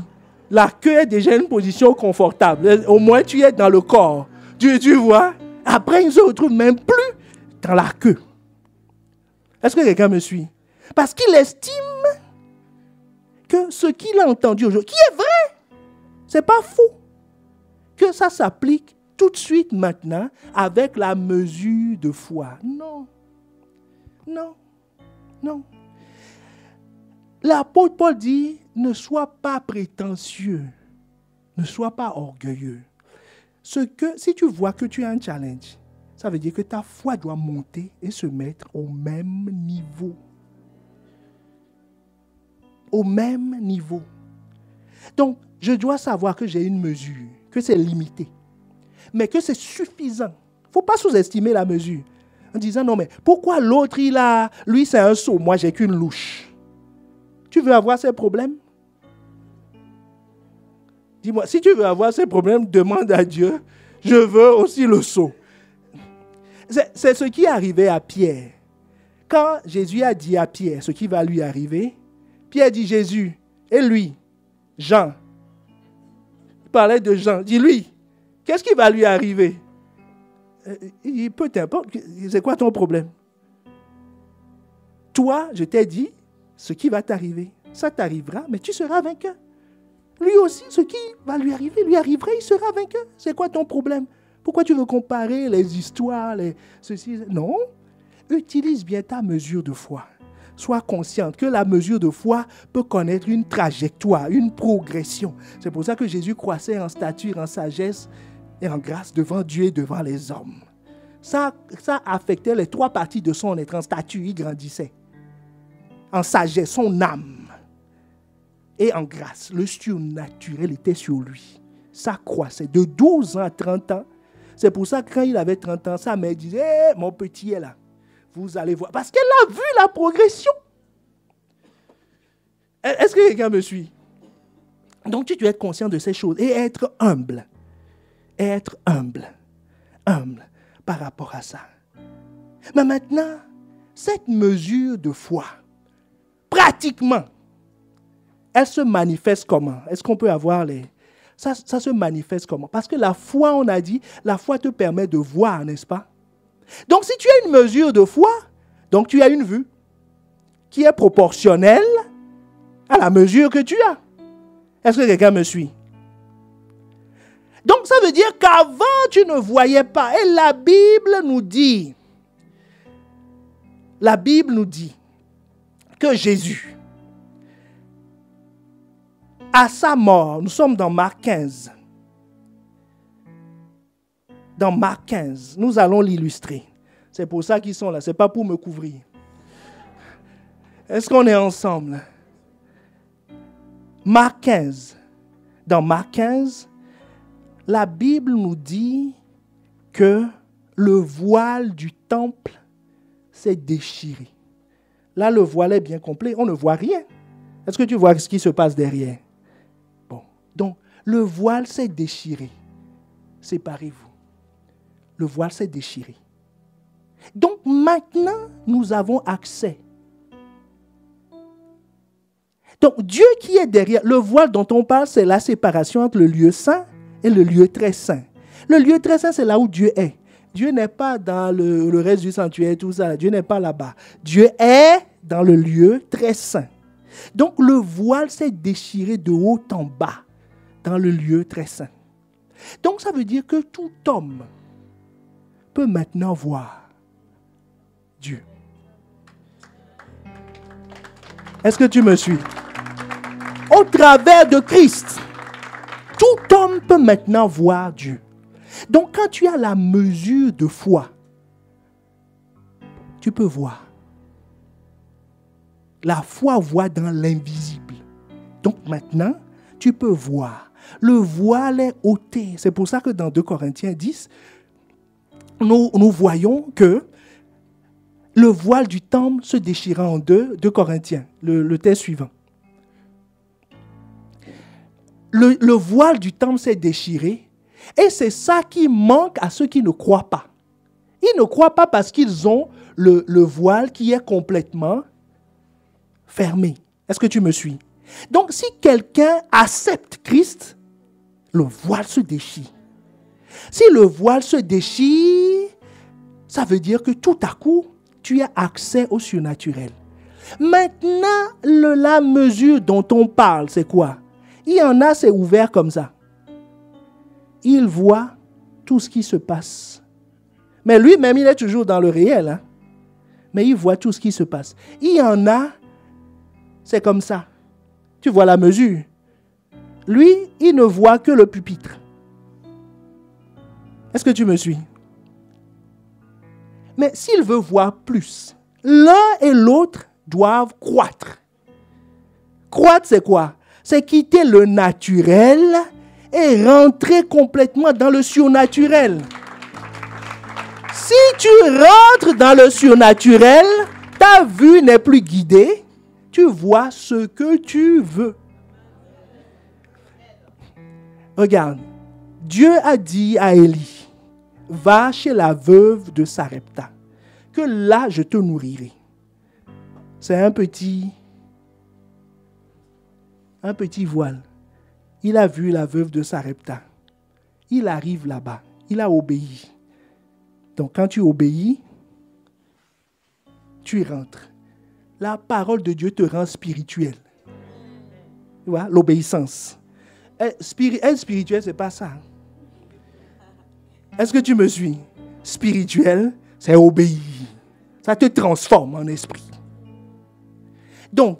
La queue est déjà une position confortable. Au moins, tu es dans le corps. Tu vois? Après, il ne se retrouve même plus dans la queue. Est-ce que quelqu'un me suit? Parce qu'il estime que ce qu'il a entendu aujourd'hui, qui est vrai, ce n'est pas faux, que ça s'applique tout de suite maintenant avec la mesure de foi. Non. Non. Non. L'apôtre Paul dit, ne sois pas prétentieux, ne sois pas orgueilleux. Si tu vois que tu as un challenge, ça veut dire que ta foi doit monter et se mettre au même niveau. Au même niveau. Donc, je dois savoir que j'ai une mesure, que c'est limité, mais que c'est suffisant. Il ne faut pas sous-estimer la mesure. En disant, non, mais pourquoi l'autre, lui, c'est un sot, moi, j'ai qu'une louche. Tu veux avoir ces problèmes? Dis-moi, si tu veux avoir ces problèmes, demande à Dieu, je veux aussi le sot. C'est ce qui est arrivé à Pierre. Quand Jésus a dit à Pierre ce qui va lui arriver, Pierre dit Jésus, et lui, Jean. Il parlait de Jean. Il dit lui, qu'est-ce qui va lui arriver? Il dit, peu importe, c'est quoi ton problème? Toi, je t'ai dit ce qui va t'arriver. Ça t'arrivera, mais tu seras vainqueur. Lui aussi, ce qui va lui arrivera, il sera vainqueur. C'est quoi ton problème? Pourquoi tu veux comparer les histoires, ceci? Non. Utilise bien ta mesure de foi. Sois consciente que la mesure de foi peut connaître une trajectoire, une progression. C'est pour ça que Jésus croissait en stature, en sagesse et en grâce devant Dieu et devant les hommes. Ça affectait les trois parties de son être. En stature, il grandissait. En sagesse, son âme. Et en grâce, le surnaturel était sur lui. Ça croissait de 12 ans à 30 ans. C'est pour ça que quand il avait 30 ans, sa mère disait, hey, mon petit est là. Vous allez voir. Parce qu'elle a vu la progression. Est-ce que quelqu'un me suit? Donc, tu dois être conscient de ces choses et être humble. Être humble. Humble par rapport à ça. Mais maintenant, cette mesure de foi, pratiquement, elle se manifeste comment? Est-ce qu'on peut avoir les... Ça se manifeste comment? Parce que la foi, on a dit, la foi te permet de voir, n'est-ce pas? Donc, si tu as une mesure de foi, donc tu as une vue qui est proportionnelle à la mesure que tu as. Est-ce que quelqu'un me suit? Donc, ça veut dire qu'avant, tu ne voyais pas. Et la Bible nous dit que Jésus, à sa mort, nous sommes dans Marc 15. Dans Marc 15, nous allons l'illustrer. C'est pour ça qu'ils sont là, ce n'est pas pour me couvrir. Est-ce qu'on est ensemble? Marc 15. Dans Marc 15, la Bible nous dit que le voile du temple s'est déchiré. Là, le voile est bien complet, on ne voit rien. Est-ce que tu vois ce qui se passe derrière? Bon, donc le voile s'est déchiré. Séparez-vous. Le voile s'est déchiré. Donc maintenant, nous avons accès. Donc Dieu qui est derrière, le voile dont on parle, c'est la séparation entre le lieu saint et le lieu très saint. Le lieu très saint, c'est là où Dieu est. Dieu n'est pas dans le reste du sanctuaire, tout ça. Dieu n'est pas là-bas. Dieu est dans le lieu très saint. Donc le voile s'est déchiré de haut en bas dans le lieu très saint. Donc ça veut dire que tout homme peut maintenant voir Dieu. Est-ce que tu me suis? Au travers de Christ, tout homme peut maintenant voir Dieu. Donc quand tu as la mesure de foi, tu peux voir. La foi voit dans l'invisible. Donc maintenant, tu peux voir. Le voile est ôté. C'est pour ça que dans 2 Corinthiens 10, nous voyons que le voile du temple se déchira en deux. 2 Corinthiens, le texte suivant. Le voile du temple s'est déchiré et c'est ça qui manque à ceux qui ne croient pas. Ils ne croient pas parce qu'ils ont le voile qui est complètement fermé. Est-ce que tu me suis? Donc si quelqu'un accepte Christ, le voile se déchire. Si le voile se déchire, ça veut dire que tout à coup, tu as accès au surnaturel. Maintenant, la mesure dont on parle, c'est quoi? Il y en a, c'est ouvert comme ça. Il voit tout ce qui se passe. Mais lui-même, il est toujours dans le réel. Hein? Mais il voit tout ce qui se passe. Il y en a, c'est comme ça. Tu vois la mesure. Lui, il ne voit que le pupitre. Est-ce que tu me suis? Mais s'il veut voir plus, l'un et l'autre doivent croître. Croître, c'est quoi? C'est quitter le naturel et rentrer complètement dans le surnaturel. Si tu rentres dans le surnaturel, ta vue n'est plus guidée, tu vois ce que tu veux. Regarde, Dieu a dit à Élie, va chez la veuve de Sarepta, que là je te nourrirai. C'est un petit voile. Il a vu la veuve de Sarepta. Il arrive là-bas. Il a obéi. Donc quand tu obéis, tu rentres. La parole de Dieu te rend spirituel. Tu vois, l'obéissance. Être spirituel, ce n'est pas ça. Est-ce que tu me suis? Spirituel, c'est obéir. Ça te transforme en esprit. Donc,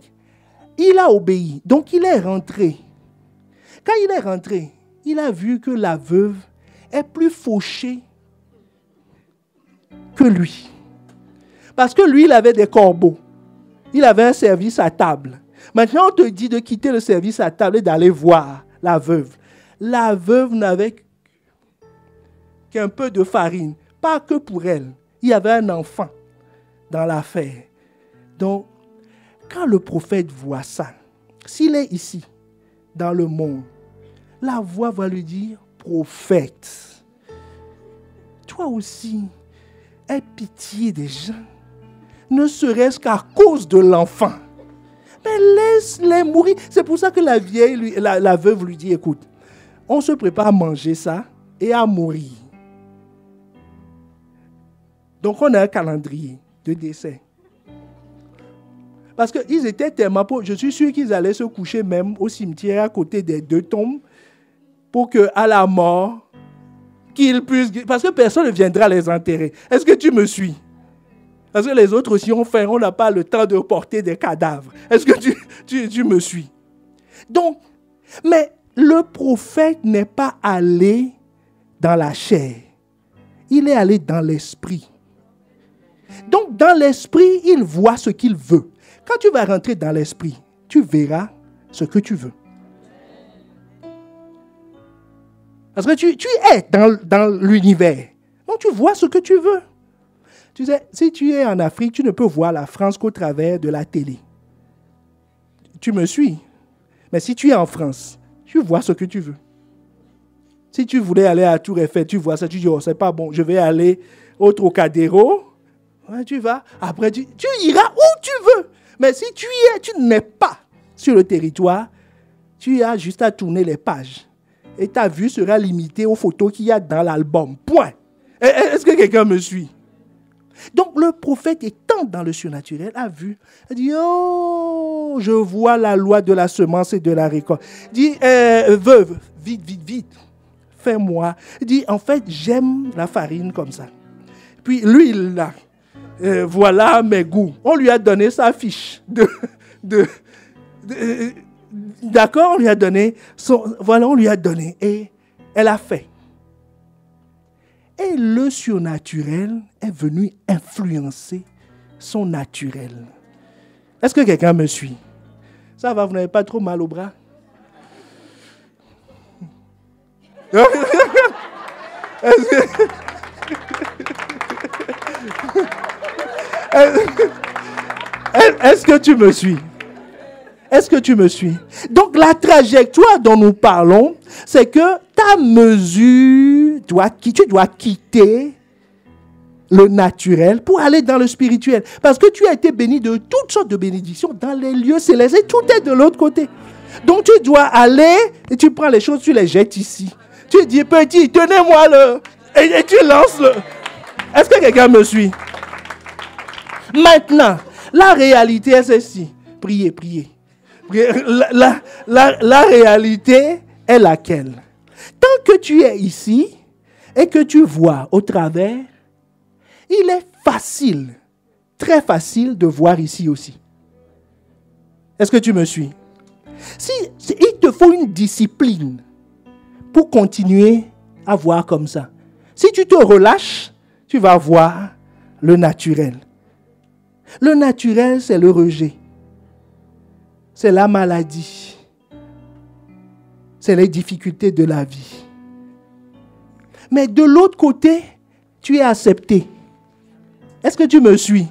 il a obéi. Donc, il est rentré. Quand il est rentré, il a vu que la veuve est plus fauchée que lui. Parce que lui, il avait des corbeaux. Il avait un service à table. Maintenant, on te dit de quitter le service à table et d'aller voir la veuve. La veuve n'avait qu'un peu de farine. Pas que pour elle. Il y avait un enfant dans l'affaire. Donc, quand le prophète voit ça, s'il est ici, dans le monde, la voix va lui dire, prophète, toi aussi, aie pitié des gens. ne serait-ce qu'à cause de l'enfant. Mais laisse-les mourir. C'est pour ça que la vieille, la veuve lui dit, écoute, on se prépare à manger ça et à mourir. Donc on a un calendrier de décès. Parce qu'ils étaient tellement pauvres, je suis sûr qu'ils allaient se coucher même au cimetière à côté des 2 tombes pour qu'à la mort, qu'ils puissent... Parce que personne ne viendra les enterrer. Est-ce que tu me suis? Parce que les autres aussi ont faim, on n'a pas le temps de porter des cadavres. Est-ce que tu me suis? Donc, mais le prophète n'est pas allé dans la chair. Il est allé dans l'esprit. Donc, dans l'esprit, il voit ce qu'il veut. Quand tu vas rentrer dans l'esprit, tu verras ce que tu veux. Parce que tu es dans l'univers. Donc, tu vois ce que tu veux. Tu sais, si tu es en Afrique, tu ne peux voir la France qu'au travers de la télé. Tu me suis. Mais si tu es en France, tu vois ce que tu veux. Si tu voulais aller à Tour Eiffel, tu vois ça, tu dis, oh, c'est pas bon, je vais aller au Trocadéro. Ouais, tu vas. Après, tu iras où tu veux. Mais si tu n'es pas sur le territoire, tu as juste à tourner les pages. Et ta vue sera limitée aux photos qu'il y a dans l'album. Point. Est-ce que quelqu'un me suit? Donc le prophète, étant dans le surnaturel, a vu, il dit, oh, je vois la loi de la semence et de la récolte. Il dit, veuve, vite, fais-moi. Il dit, en fait, j'aime la farine comme ça. Puis l'huile, là, voilà mes goûts. On lui a donné sa fiche d'accord, on lui a donné, on lui a donné, et elle a fait. Et le surnaturel est venu influencer son naturel. Est-ce que quelqu'un me suit? Ça va, vous n'avez pas trop mal au bras? Est-ce que tu me suis? Est-ce que tu me suis? Donc la trajectoire dont nous parlons, c'est que ta mesure, tu dois quitter le naturel pour aller dans le spirituel. Parce que tu as été béni de toutes sortes de bénédictions dans les lieux célestes et tout est de l'autre côté. Donc tu dois aller et tu prends les choses, tu les jettes ici. Tu dis, petit, tenez-moi le... Et tu lances le... Est-ce que quelqu'un me suit? Maintenant, la réalité est celle-ci. Priez. La réalité est laquelle? Tant que tu es ici et que tu vois au travers, il est facile, très facile de voir ici aussi. Est-ce que tu me suis? Il te faut une discipline pour continuer à voir comme ça. Si tu te relâches, tu vas voir le naturel. Le naturel, c'est le rejet. C'est la maladie. C'est les difficultés de la vie. Mais de l'autre côté, tu es accepté. Est-ce que tu me suis?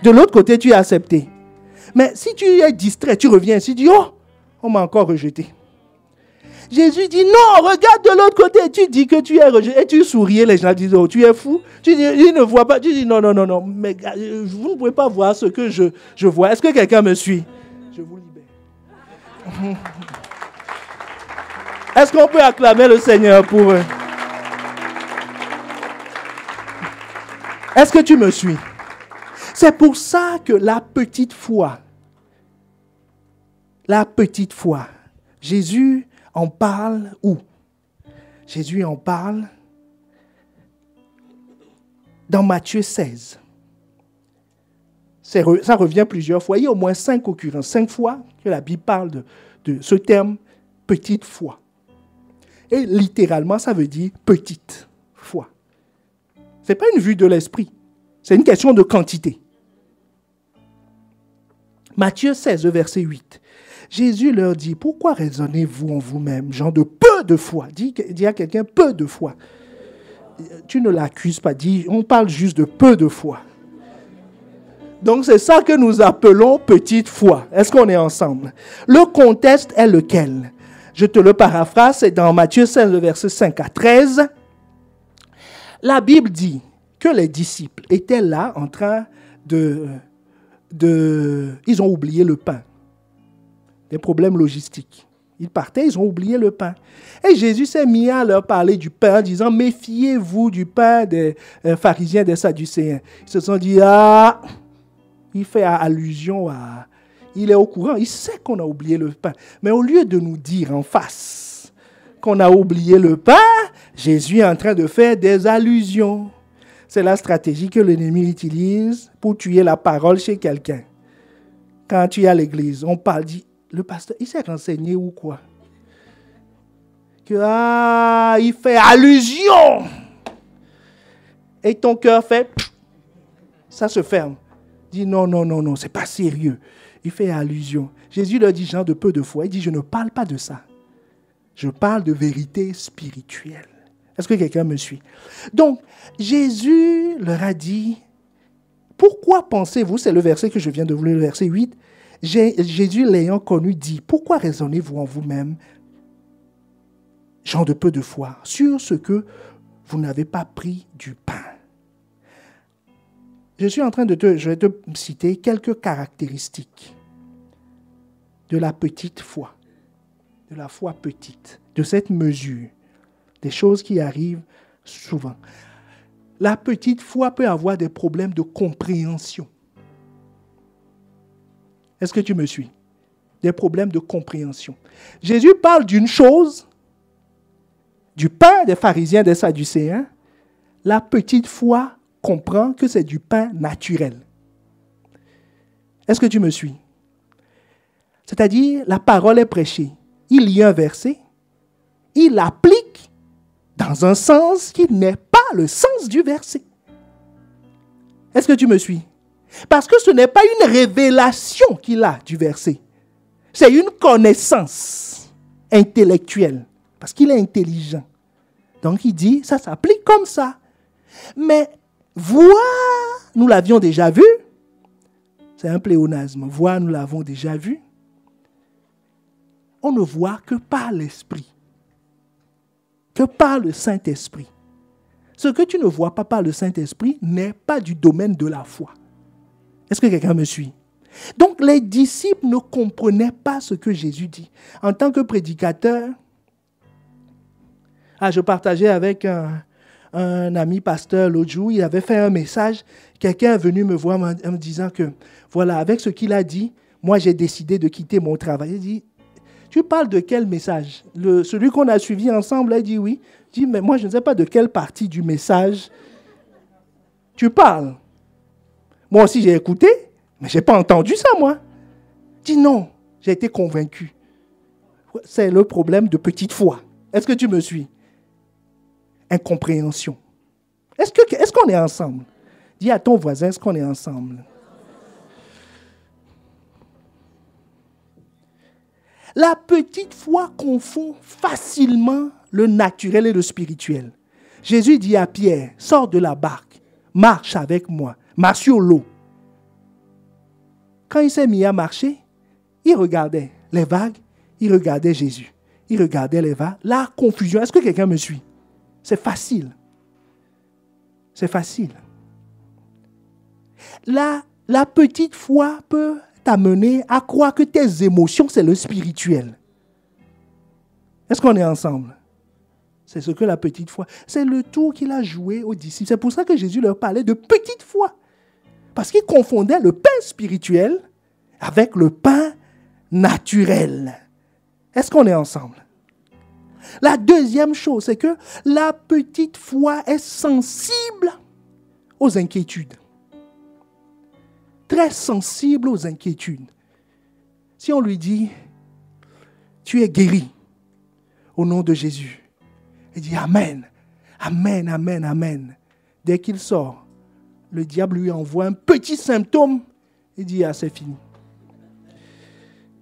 De l'autre côté, tu es accepté. Mais si tu es distrait, tu reviens ici, tu dis, oh, on m'a encore rejeté. Jésus dit, non, regarde de l'autre côté. Tu dis que tu es rejeté et tu souris. Les gens disent, oh, tu es fou. Tu dis, ils ne voient pas. Tu dis, non. Mais vous ne pouvez pas voir ce que je vois. Est-ce que quelqu'un me suit? Je vous libère. Est-ce qu'on peut acclamer le Seigneur pour eux? Est-ce que tu me suis? C'est pour ça que la petite foi, Jésus en parle où? Jésus en parle dans Matthieu 16. Ça revient plusieurs fois. Il y a au moins 5 occurrences, 5 fois que la Bible parle de ce terme petite foi. Et littéralement, ça veut dire petite foi. Ce n'est pas une vue de l'esprit. C'est une question de quantité. Matthieu 16, verset 8. Jésus leur dit, pourquoi raisonnez-vous en vous-même, gens de peu de foi? Dis à quelqu'un, peu de foi. Tu ne l'accuses pas, on parle juste de peu de foi. Donc c'est ça que nous appelons petite foi. Est-ce qu'on est ensemble? Le contexte est lequel? Je te le paraphrase, c'est dans Matthieu 16, verset 5 à 13. La Bible dit que les disciples étaient là en train de ils ont oublié le pain. Des problèmes logistiques. Ils partaient, ils ont oublié le pain. Et Jésus s'est mis à leur parler du pain en disant, méfiez-vous du pain des pharisiens, des sadducéens. Ils se sont dit, ah, il fait allusion à... Il est au courant, il sait qu'on a oublié le pain. Mais au lieu de nous dire en face qu'on a oublié le pain, Jésus est en train de faire des allusions. C'est la stratégie que l'ennemi utilise pour tuer la parole chez quelqu'un. Quand tu es à l'église, on parle, dit, le pasteur, il s'est renseigné ou quoi? Il fait allusion. Et ton cœur fait, ça se ferme. Dit non, c'est pas sérieux. Il fait allusion. Jésus leur dit, gens de peu de foi, il dit, je ne parle pas de ça. Je parle de vérité spirituelle. Est-ce que quelqu'un me suit? Donc, Jésus leur a dit, pourquoi pensez-vous, c'est le verset que je viens de vous lire, le verset 8, Jésus l'ayant connu dit, pourquoi raisonnez-vous en vous-même, gens de peu de foi, sur ce que vous n'avez pas pris du pain? Je vais te citer quelques caractéristiques de la petite foi, de la foi petite, de cette mesure, des choses qui arrivent souvent. La petite foi peut avoir des problèmes de compréhension. Est-ce que tu me suis? Des problèmes de compréhension. Jésus parle d'une chose, du pain des pharisiens, des sadducéens. La petite foi comprend que c'est du pain naturel. Est-ce que tu me suis? C'est-à-dire, la parole est prêchée. Il lit un verset, il l'applique dans un sens qui n'est pas le sens du verset. Est-ce que tu me suis? Parce que ce n'est pas une révélation qu'il a du verset. C'est une connaissance intellectuelle. Parce qu'il est intelligent. Donc il dit, ça s'applique comme ça. Mais voir, nous l'avions déjà vu. C'est un pléonasme. Voir, nous l'avons déjà vu. On ne voit que par l'Esprit. Que par le Saint-Esprit. Ce que tu ne vois pas par le Saint-Esprit n'est pas du domaine de la foi. Est-ce que quelqu'un me suit? Donc les disciples ne comprenaient pas ce que Jésus dit. En tant que prédicateur, je partageais avec un ami pasteur l'autre jour, il avait fait un message, quelqu'un est venu me voir en me disant que, voilà, avec ce qu'il a dit, moi j'ai décidé de quitter mon travail. Il dit, tu parles de quel message? Celui qu'on a suivi ensemble, il dit oui. Je dis, mais moi je ne sais pas de quelle partie du message tu parles. Moi aussi j'ai écouté, mais je n'ai pas entendu ça moi. Je dis non, j'ai été convaincu. C'est le problème de petite foi. Est-ce que tu me suis? Incompréhension. Est-ce qu'on est ensemble? Dis à ton voisin, est-ce qu'on est ensemble? La petite foi confond facilement le naturel et le spirituel. Jésus dit à Pierre, sors de la barque, marche avec moi, marche sur l'eau. Quand il s'est mis à marcher, il regardait les vagues, il regardait Jésus, il regardait les vagues. La confusion, est-ce que quelqu'un me suit? C'est facile. C'est facile. La petite foi peut t'amener à croire que tes émotions, c'est le spirituel. Est-ce qu'on est ensemble? C'est ce que la petite foi... C'est le tour qu'il a joué aux disciples. C'est pour ça que Jésus leur parlait de petite foi. Parce qu'il confondait le pain spirituel avec le pain naturel. Est-ce qu'on est ensemble? La deuxième chose, c'est que la petite foi est sensible aux inquiétudes. Très sensible aux inquiétudes. Si on lui dit, tu es guéri au nom de Jésus, il dit Amen, Amen, Amen, Amen. Dès qu'il sort, le diable lui envoie un petit symptôme. Il dit, c'est fini.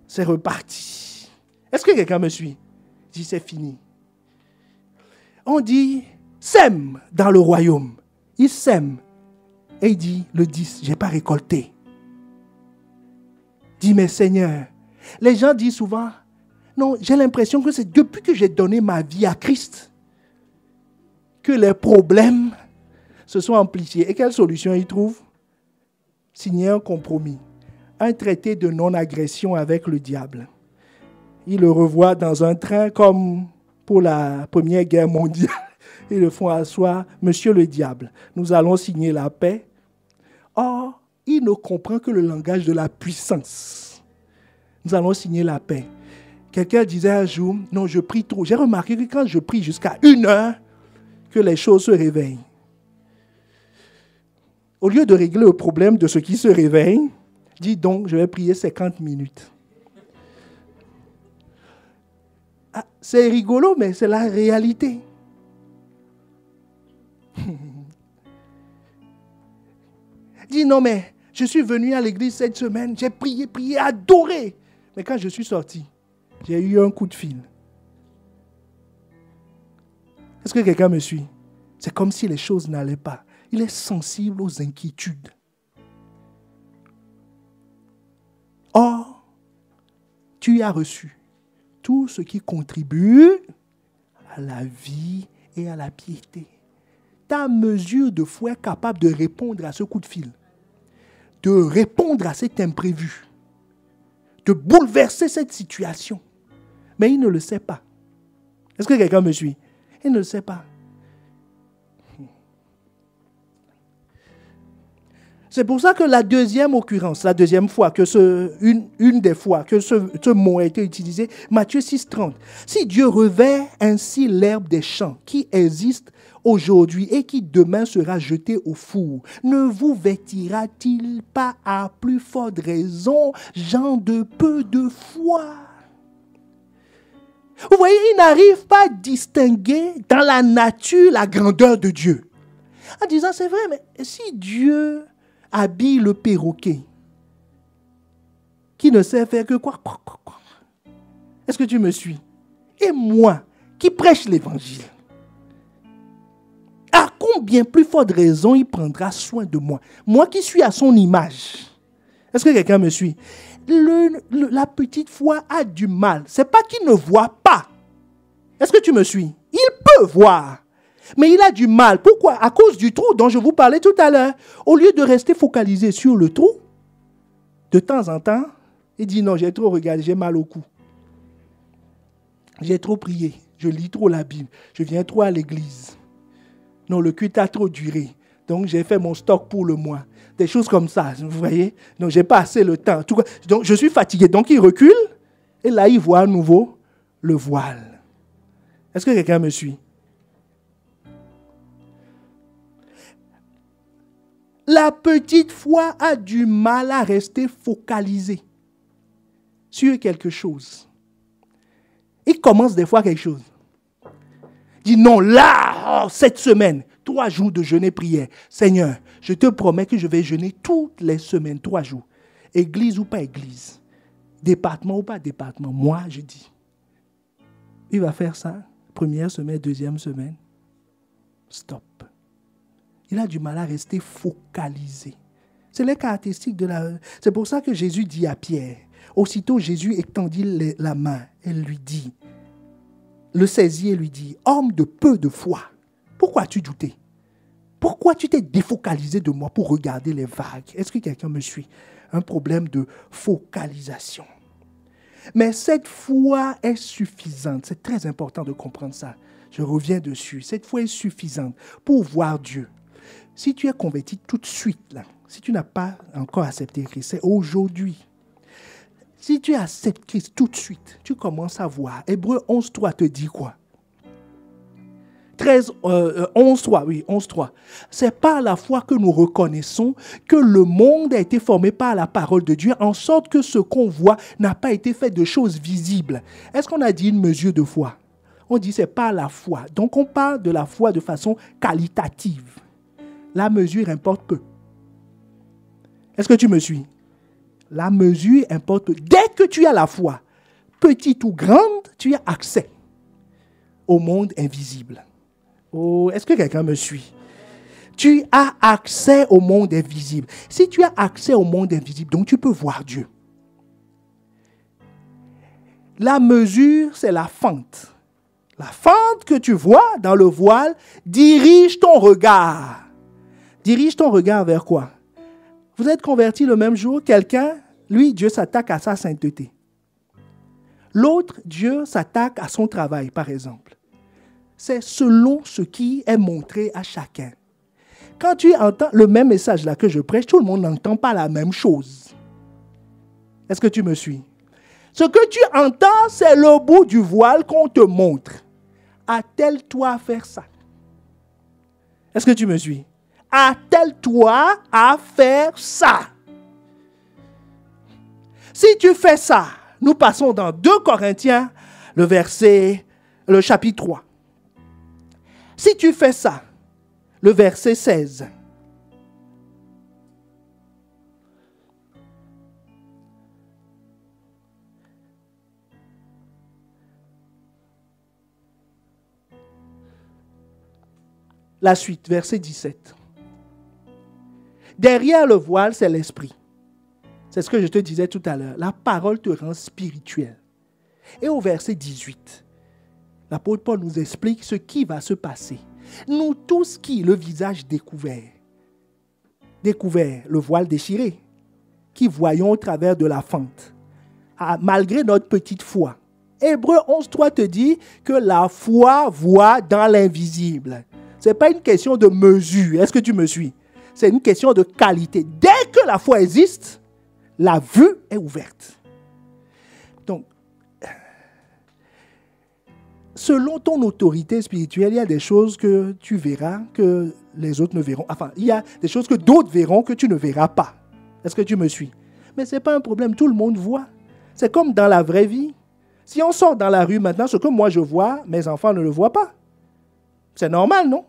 C'est reparti. Est-ce que quelqu'un me suit? Il dit, c'est fini. On dit, sème dans le royaume. Il sème. Et il dit, le 10, je n'ai pas récolté. Il dit, mais Seigneur, les gens disent souvent, non, j'ai l'impression que c'est depuis que j'ai donné ma vie à Christ que les problèmes se sont amplifiés. Et quelle solution ils trouvent? Signer un compromis. un traité de non-agression avec le diable. Ils le revoient dans un train comme pour la Première Guerre mondiale. Ils le font asseoir, monsieur le diable, nous allons signer la paix. Or, il ne comprend que le langage de la puissance. Nous allons signer la paix. Quelqu'un disait un jour, non, je prie trop. J'ai remarqué que quand je prie jusqu'à 1 heure, que les choses se réveillent. Au lieu de régler le problème de ce qui se réveille, dis donc, je vais prier 50 minutes. Ah, c'est rigolo, mais c'est la réalité. Dis non, mais je suis venu à l'église cette semaine, j'ai prié, adoré. Mais quand je suis sorti, j'ai eu un coup de fil. Est-ce que quelqu'un me suit? C'est comme si les choses n'allaient pas. Il est sensible aux inquiétudes. Or, tu as reçu tout ce qui contribue à la vie et à la piété. Ta mesure de foi est capable de répondre à ce coup de fil, de répondre à cet imprévu, de bouleverser cette situation. Mais il ne le sait pas. Est-ce que quelqu'un me suit? Il ne le sait pas. C'est pour ça que la deuxième occurrence, la deuxième fois, une des fois que ce mot a été utilisé, Matthieu 6,30. Si Dieu revêt ainsi l'herbe des champs qui existe aujourd'hui et qui demain sera jetée au four, ne vous vêtira-t-il pas à plus forte raison, gens de peu de foi? Vous voyez, il n'arrive pas à distinguer dans la nature la grandeur de Dieu. En disant, c'est vrai, mais si Dieu habille le perroquet, qui ne sait faire que quoi? Est-ce que tu me suis? Et moi, qui prêche l'évangile, à combien plus forte raison il prendra soin de moi? Moi qui suis à son image. Est-ce que quelqu'un me suit? La petite foi a du mal. Ce n'est pas qu'il ne voit pas. Est-ce que tu me suis? Il peut voir. Mais il a du mal. Pourquoi? À cause du trou dont je vous parlais tout à l'heure. Au lieu de rester focalisé sur le trou, de temps en temps, il dit non, j'ai trop regardé, j'ai mal au cou. J'ai trop prié, je lis trop la Bible, je viens trop à l'église. Non, le culte a trop duré, donc j'ai fait mon stock pour le mois. Des choses comme ça, vous voyez? Donc, je n'ai pas assez le temps. Donc, je suis fatigué. Donc, il recule et là, il voit à nouveau le voile. Est-ce que quelqu'un me suit? La petite foi a du mal à rester focalisée sur quelque chose. Il commence des fois quelque chose. Il dit non, là, cette semaine, 3 jours de jeûne et prière. Seigneur, je te promets que je vais jeûner toutes les semaines, 3 jours. Église ou pas église, département ou pas département, moi je dis. Il va faire ça, première semaine, deuxième semaine. Stop. Il a du mal à rester focalisé. C'est les caractéristiques de la... C'est pour ça que Jésus dit à Pierre, aussitôt Jésus étendit la main et lui dit, le saisit et lui dit, homme de peu de foi, pourquoi as-tu douté? Pourquoi tu t'es défocalisé de moi pour regarder les vagues? Est-ce que quelqu'un me suit? Un problème de focalisation. Mais cette foi est suffisante. C'est très important de comprendre ça. Je reviens dessus. Cette foi est suffisante pour voir Dieu. Si tu es converti tout de suite, là, si tu n'as pas encore accepté Christ, c'est aujourd'hui. Si tu acceptes Christ tout de suite, tu commences à voir. Hébreux 11.3 te dit quoi? 11.3. C'est par la foi que nous reconnaissons que le monde a été formé par la parole de Dieu, en sorte que ce qu'on voit n'a pas été fait de choses visibles. Est-ce qu'on a dit une mesure de foi? On dit c'est par la foi. Donc on parle de la foi de façon qualitative. La mesure importe peu. Est-ce que tu me suis? La mesure importe peu. Dès que tu as la foi, petite ou grande, tu as accès au monde invisible. Oh, est-ce que quelqu'un me suit? Tu as accès au monde invisible. Si tu as accès au monde invisible, donc tu peux voir Dieu. La mesure, c'est la fente. La fente que tu vois dans le voile dirige ton regard. Dirige ton regard vers quoi? Vous êtes converti le même jour, quelqu'un lui, Dieu s'attaque à sa sainteté. L'autre, Dieu s'attaque à son travail, par exemple. C'est selon ce qui est montré à chacun. Quand tu entends le même message là que je prêche, tout le monde n'entend pas la même chose. Est-ce que tu me suis? Ce que tu entends, c'est le bout du voile qu'on te montre. Attelle-toi à faire ça. Est-ce que tu me suis? Attelle-toi à faire ça. Si tu fais ça, nous passons dans 2 Corinthiens, le chapitre 3. Si tu fais ça, le verset 16. La suite, verset 17. Derrière le voile, c'est l'esprit. C'est ce que je te disais tout à l'heure. La parole te rend spirituel. Et au verset 18, l'apôtre Paul nous explique ce qui va se passer. Nous tous qui, le visage découvert, le voile déchiré, qui voyons au travers de la fente, malgré notre petite foi. Hébreux 11.3 te dit que la foi voit dans l'invisible. Ce n'est pas une question de mesure. Est-ce que tu me suis? C'est une question de qualité. Dès que la foi existe, la vue est ouverte. Donc, selon ton autorité spirituelle, il y a des choses que tu verras que les autres ne verront. Enfin, il y a des choses que d'autres verront que tu ne verras pas. Est-ce que tu me suis? Mais ce n'est pas un problème, tout le monde voit. C'est comme dans la vraie vie. Si on sort dans la rue maintenant, ce que moi je vois, mes enfants ne le voient pas. C'est normal, non?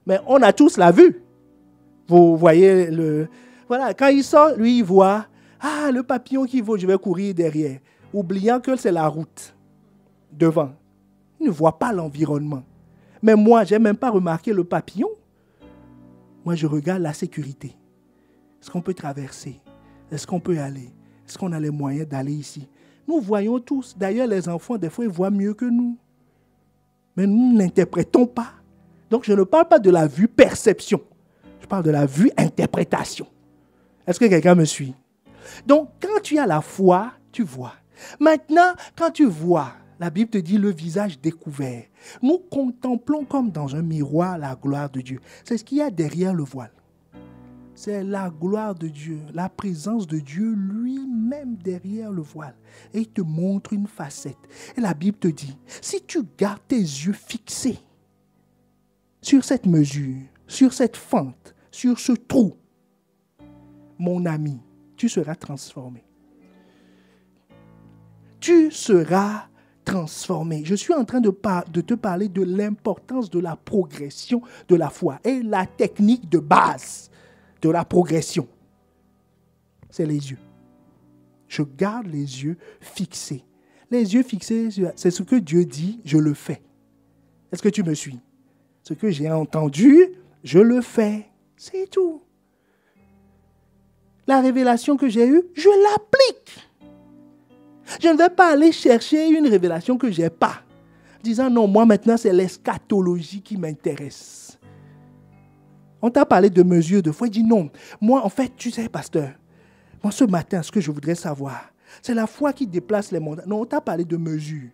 Mais on a tous la vue. Vous voyez Voilà, quand il sort, lui, il voit, le papillon qui vole, je vais courir derrière. Oubliant que c'est la route devant. Il ne voit pas l'environnement. Mais moi, je n'ai même pas remarqué le papillon. Moi, je regarde la sécurité. Est-ce qu'on peut traverser? Est-ce qu'on peut aller? Est-ce qu'on a les moyens d'aller ici? Nous voyons tous. D'ailleurs, les enfants, des fois, ils voient mieux que nous. Mais nous n'interprétons pas. Donc, je ne parle pas de la vue perception. Je parle de la vue interprétation. Est-ce que quelqu'un me suit? Donc, quand tu as la foi, tu vois. Maintenant, quand tu vois, la Bible te dit le visage découvert. Nous contemplons comme dans un miroir la gloire de Dieu. C'est ce qu'il y a derrière le voile. C'est la gloire de Dieu, la présence de Dieu lui-même derrière le voile. Et il te montre une facette. Et la Bible te dit, si tu gardes tes yeux fixés sur cette mesure, sur cette fente, sur ce trou, mon ami, tu seras transformé. Tu seras transformé. Je suis en train de te parler de l'importance de la progression de la foi et la technique de base de la progression. C'est les yeux. Je garde les yeux fixés. Les yeux fixés, c'est ce que Dieu dit, je le fais. Est-ce que tu me suis? Ce que j'ai entendu, je le fais. C'est tout. La révélation que j'ai eue, je l'applique. Je ne vais pas aller chercher une révélation que je n'ai pas. Disant non, moi maintenant c'est l'eschatologie qui m'intéresse. On t'a parlé de mesures de foi. Il dit non. Moi en fait, tu sais pasteur, moi ce matin ce que je voudrais savoir, c'est la foi qui déplace les montagnes. Non, on t'a parlé de mesure.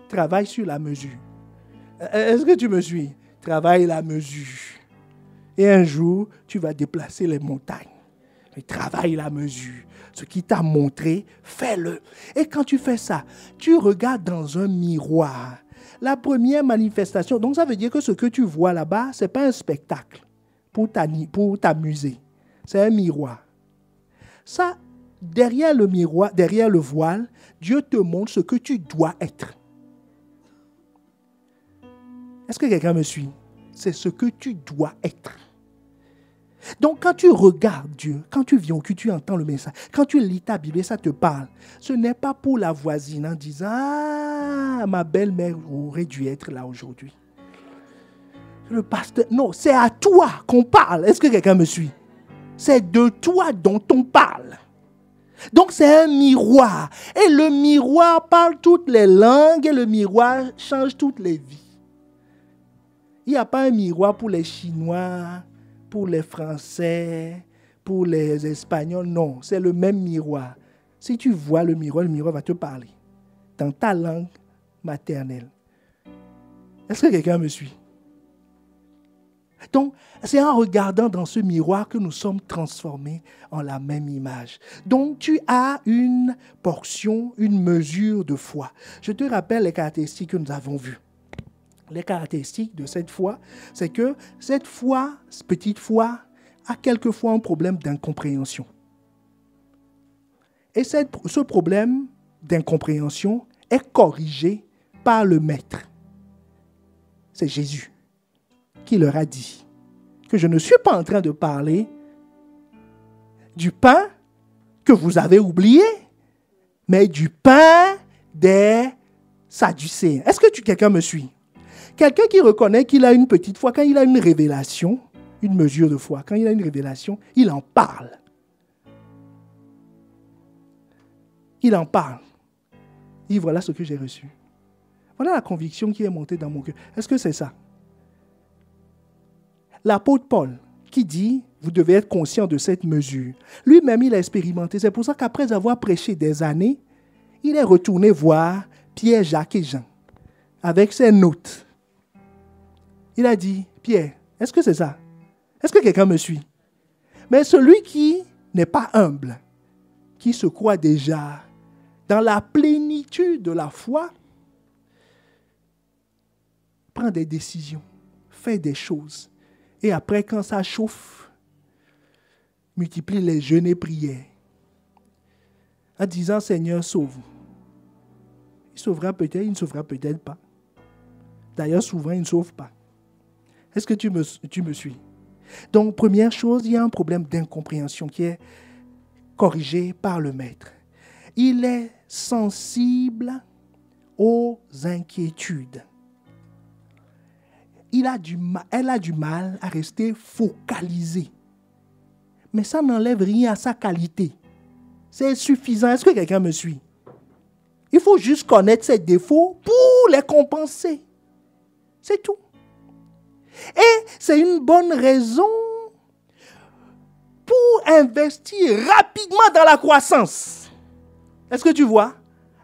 Travaille sur la mesure. Est-ce que tu me suis? Travaille la mesure. Et un jour, tu vas déplacer les montagnes. Mais travaille la mesure. Ce qui t'a montré, fais-le. Et quand tu fais ça, tu regardes dans un miroir. La première manifestation, donc ça veut dire que ce que tu vois là-bas, ce n'est pas un spectacle pour t'amuser. C'est un miroir. Ça, derrière le miroir, derrière le voile, Dieu te montre ce que tu dois être. Est-ce que quelqu'un me suit? C'est ce que tu dois être. Donc, quand tu regardes Dieu, quand tu viens, que tu entends le message, quand tu lis ta Bible et ça te parle, ce n'est pas pour la voisine en disant « Ah, ma belle-mère aurait dû être là aujourd'hui. » Le pasteur, non, c'est à toi qu'on parle. Est-ce que quelqu'un me suit? C'est de toi dont on parle. Donc, c'est un miroir. Et le miroir parle toutes les langues et le miroir change toutes les vies. Il n'y a pas un miroir pour les Chinois, pour les Français, pour les Espagnols. Non, c'est le même miroir. Si tu vois le miroir va te parler dans ta langue maternelle. Est-ce que quelqu'un me suit? Donc, c'est en regardant dans ce miroir que nous sommes transformés en la même image. Donc, tu as une portion, une mesure de foi. Je te rappelle les caractéristiques que nous avons vues. Les caractéristiques de cette foi, c'est que cette foi, cette petite foi, a quelquefois un problème d'incompréhension. Et ce problème d'incompréhension est corrigé par le Maître. C'est Jésus qui leur a dit que je ne suis pas en train de parler du pain que vous avez oublié, mais du pain des Sadducéens. Est-ce que quelqu'un me suit? Quelqu'un qui reconnaît qu'il a une petite foi, quand il a une révélation, une mesure de foi, quand il a une révélation, il en parle. Il en parle. Il dit, voilà ce que j'ai reçu. Voilà la conviction qui est montée dans mon cœur. Est-ce que c'est ça? L'apôtre Paul qui dit, vous devez être conscient de cette mesure. Lui-même, il a expérimenté. C'est pour ça qu'après avoir prêché des années, il est retourné voir Pierre, Jacques et Jean avec ses notes. Il a dit, Pierre, est-ce que c'est ça? Est-ce que quelqu'un me suit? Mais celui qui n'est pas humble, qui se croit déjà dans la plénitude de la foi, prend des décisions, fait des choses. Et après, quand ça chauffe, multiplie les jeûnes et prières. En disant, Seigneur, sauve. Il sauvera peut-être, il ne sauvera peut-être pas. D'ailleurs, souvent, il ne sauve pas. Est-ce que tu me suis? Donc, première chose, il y a un problème d'incompréhension qui est corrigé par le Maître. Il est sensible aux inquiétudes. Elle a du mal à rester focalisée. Mais ça n'enlève rien à sa qualité. C'est suffisant. Est-ce que quelqu'un me suit? Il faut juste connaître ses défauts pour les compenser. C'est tout. Et c'est une bonne raison pour investir rapidement dans la croissance. Est-ce que tu vois?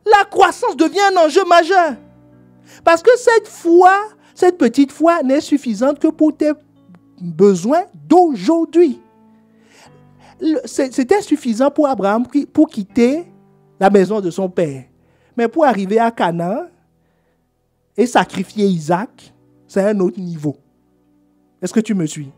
La croissance devient un enjeu majeur. Parce que cette foi, cette petite foi n'est suffisante que pour tes besoins d'aujourd'hui. C'était suffisant pour Abraham pour quitter la maison de son père. Mais pour arriver à Canaan et sacrifier Isaac, c'est un autre niveau. Est-ce que tu me suis?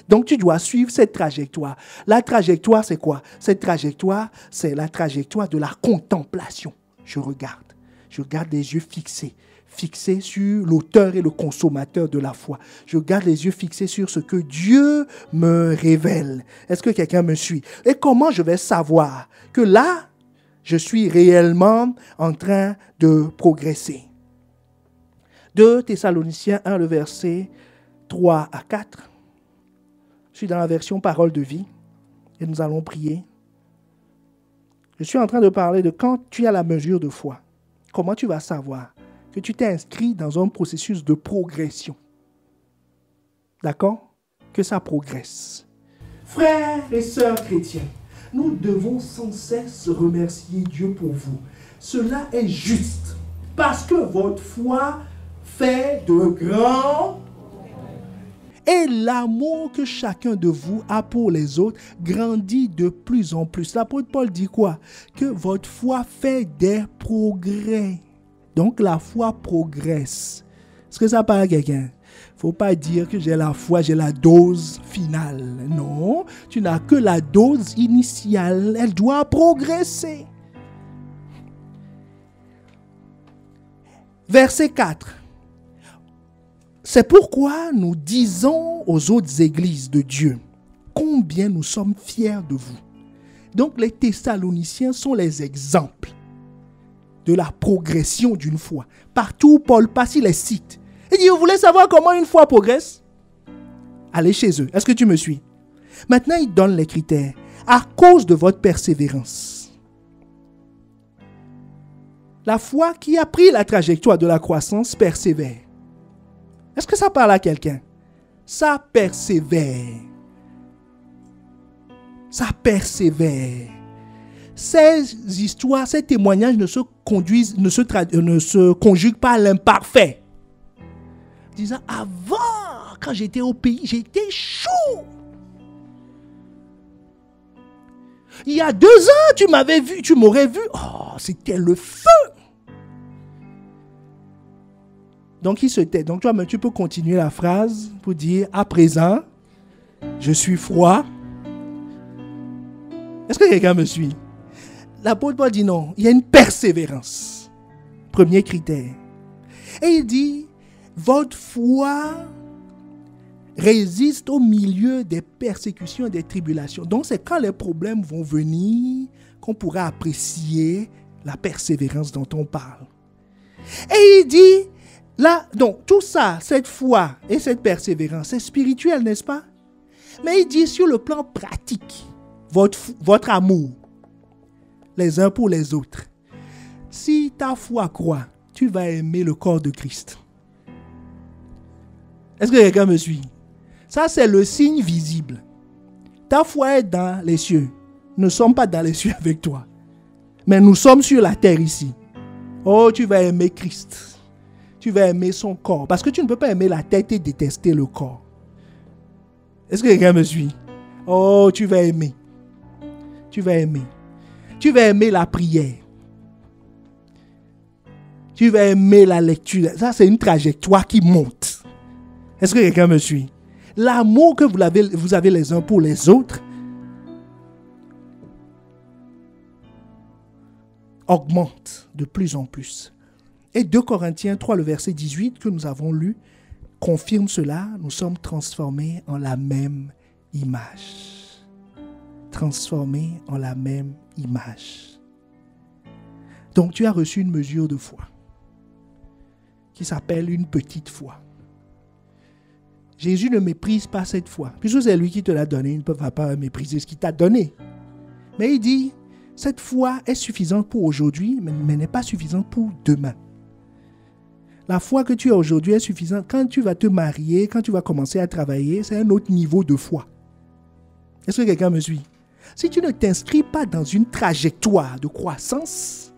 Donc tu dois suivre cette trajectoire. La trajectoire, c'est quoi? Cette trajectoire, c'est la trajectoire de la contemplation. Je regarde les yeux fixés sur l'auteur et le consommateur de la foi. Je garde les yeux fixés sur ce que Dieu me révèle. Est-ce que quelqu'un me suit? Et comment je vais savoir que là, je suis réellement en train de progresser? 2 Thessaloniciens 1, le verset 3 à 4. Je suis dans la version Parole de vie et nous allons prier. Je suis en train de parler de quand tu as la mesure de foi. Comment tu vas savoir que tu t'es inscrit dans un processus de progression? D'accord? Que ça progresse. Frères et sœurs chrétiens, nous devons sans cesse remercier Dieu pour vous. Cela est juste parce que votre foi fait de grands. Et l'amour que chacun de vous a pour les autres grandit de plus en plus. L'apôtre Paul dit quoi? Que votre foi fait des progrès. Donc la foi progresse. Est-ce que ça parle à quelqu'un? Il ne faut pas dire que j'ai la foi, j'ai la dose finale. Non, tu n'as que la dose initiale. Elle doit progresser. Verset 4. C'est pourquoi nous disons aux autres églises de Dieu combien nous sommes fiers de vous. Donc les Thessaloniciens sont les exemples de la progression d'une foi. Partout où Paul passe, il les cite. Il dit, vous voulez savoir comment une foi progresse? Allez chez eux. Est-ce que tu me suis? Maintenant, il donne les critères. À cause de votre persévérance. La foi qui a pris la trajectoire de la croissance persévère. Est-ce que ça parle à quelqu'un? Ça persévère. Ça persévère. ces histoires, ces témoignages ne se conjuguent pas à l'imparfait. Disant, avant, quand j'étais au pays, j'étais chaud. Il y a 2 ans, tu m'avais vu, tu m'aurais vu. Oh, c'était le feu. Donc, il se tait. Donc, toi-même, tu peux continuer la phrase pour dire, à présent, je suis froid. Est-ce que quelqu'un me suit? L'apôtre Paul dit non, il y a une persévérance. Premier critère. Et il dit, votre foi résiste au milieu des persécutions et des tribulations. Donc, c'est quand les problèmes vont venir qu'on pourra apprécier la persévérance dont on parle. Et il dit, là, donc, tout ça, cette foi et cette persévérance, c'est spirituel, n'est-ce pas? Mais il dit, sur le plan pratique, votre amour, les uns pour les autres. Si ta foi croît, tu vas aimer le corps de Christ. Est-ce que quelqu'un me suit? Ça, c'est le signe visible. Ta foi est dans les cieux. Nous ne sommes pas dans les cieux avec toi. Mais nous sommes sur la terre ici. Oh, tu vas aimer Christ. Tu vas aimer son corps. Parce que tu ne peux pas aimer la tête et détester le corps. Est-ce que quelqu'un me suit? Oh, tu vas aimer. Tu vas aimer. Tu vas aimer la prière. Tu vas aimer la lecture. Ça, c'est une trajectoire qui monte. Est-ce que quelqu'un me suit? L'amour que vous avez les uns pour les autres augmente de plus en plus. Et 2 Corinthiens 3, le verset 18 que nous avons lu, confirme cela. Nous sommes transformés en la même image. Transformés en la même image. Donc tu as reçu une mesure de foi qui s'appelle une petite foi. Jésus ne méprise pas cette foi. Puisque c'est lui qui te l'a donné, il ne peut pas mépriser ce qu'il t'a donné. Mais il dit, cette foi est suffisante pour aujourd'hui, mais n'est pas suffisante pour demain. La foi que tu as aujourd'hui est suffisante. Quand tu vas te marier, quand tu vas commencer à travailler, c'est un autre niveau de foi. Est-ce que quelqu'un me suit? Si tu ne t'inscris pas dans une trajectoire de croissance,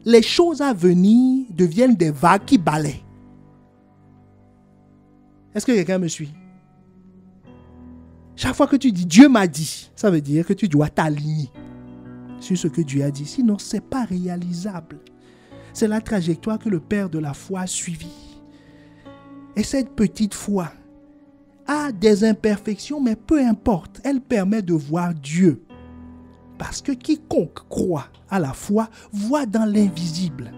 les choses à venir deviennent des vagues qui balayent. Est-ce que quelqu'un me suit? Chaque fois que tu dis « Dieu m'a dit », ça veut dire que tu dois t'aligner sur ce que Dieu a dit. Sinon, ce n'est pas réalisable. C'est la trajectoire que le Père de la foi a suivie. Et cette petite foi a des imperfections, mais peu importe. Elle permet de voir Dieu. Parce que quiconque croit à la foi voit dans l'invisible.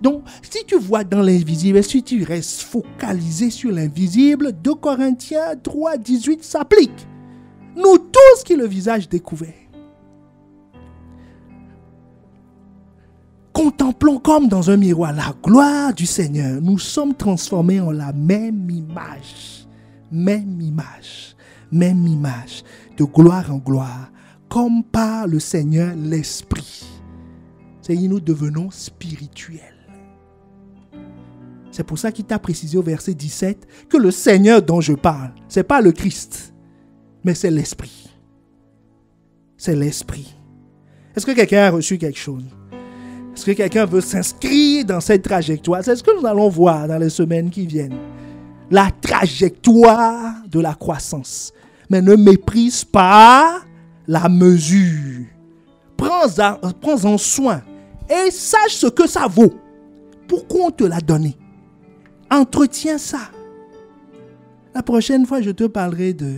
Donc, si tu vois dans l'invisible, si tu restes focalisé sur l'invisible, 2 Corinthiens 3, 18 s'applique. Nous tous qui le visage découvert, contemplons comme dans un miroir la gloire du Seigneur. Nous sommes transformés en la même image. Même image. Même image. De gloire en gloire. Comme par le Seigneur l'Esprit. C'est-à-dire nous devenons spirituels. C'est pour ça qu'il t'a précisé au verset 17 que le Seigneur dont je parle, ce n'est pas le Christ, mais c'est l'Esprit. C'est l'Esprit. Est-ce que quelqu'un a reçu quelque chose? Est-ce que quelqu'un veut s'inscrire dans cette trajectoire? C'est ce que nous allons voir dans les semaines qui viennent. La trajectoire de la croissance. Mais ne méprise pas la mesure. Prends-en soin et sache ce que ça vaut. Pourquoi on te l'a donné? Entretiens ça. La prochaine fois, je te parlerai de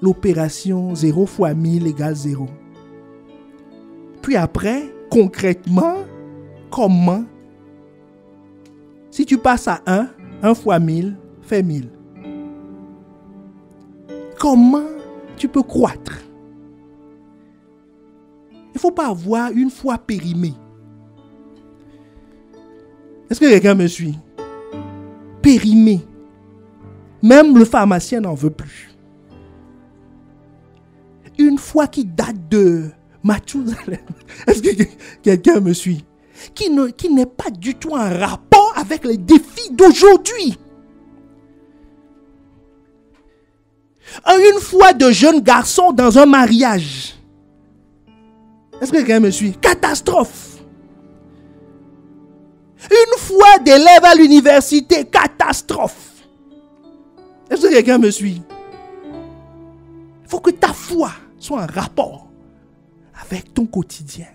l'opération 0 fois 1000 égale 0. Puis après, concrètement, comment? Si tu passes à 1 fois 1000 fait 1000. Comment tu peux croître? Il ne faut pas avoir une foi périmée. Est-ce que quelqu'un me suit? Périmé. Même le pharmacien n'en veut plus. Une foi qui date de Mathusalem. Est-ce que quelqu'un me suit? Qui n'est pas du tout en rapport avec les défis d'aujourd'hui. Une foi de jeune garçon dans un mariage. Est-ce que quelqu'un me suit? Catastrophe. Une fois d'élève à l'université, catastrophe. Est-ce que quelqu'un me suit? Il faut que ta foi soit en rapport avec ton quotidien.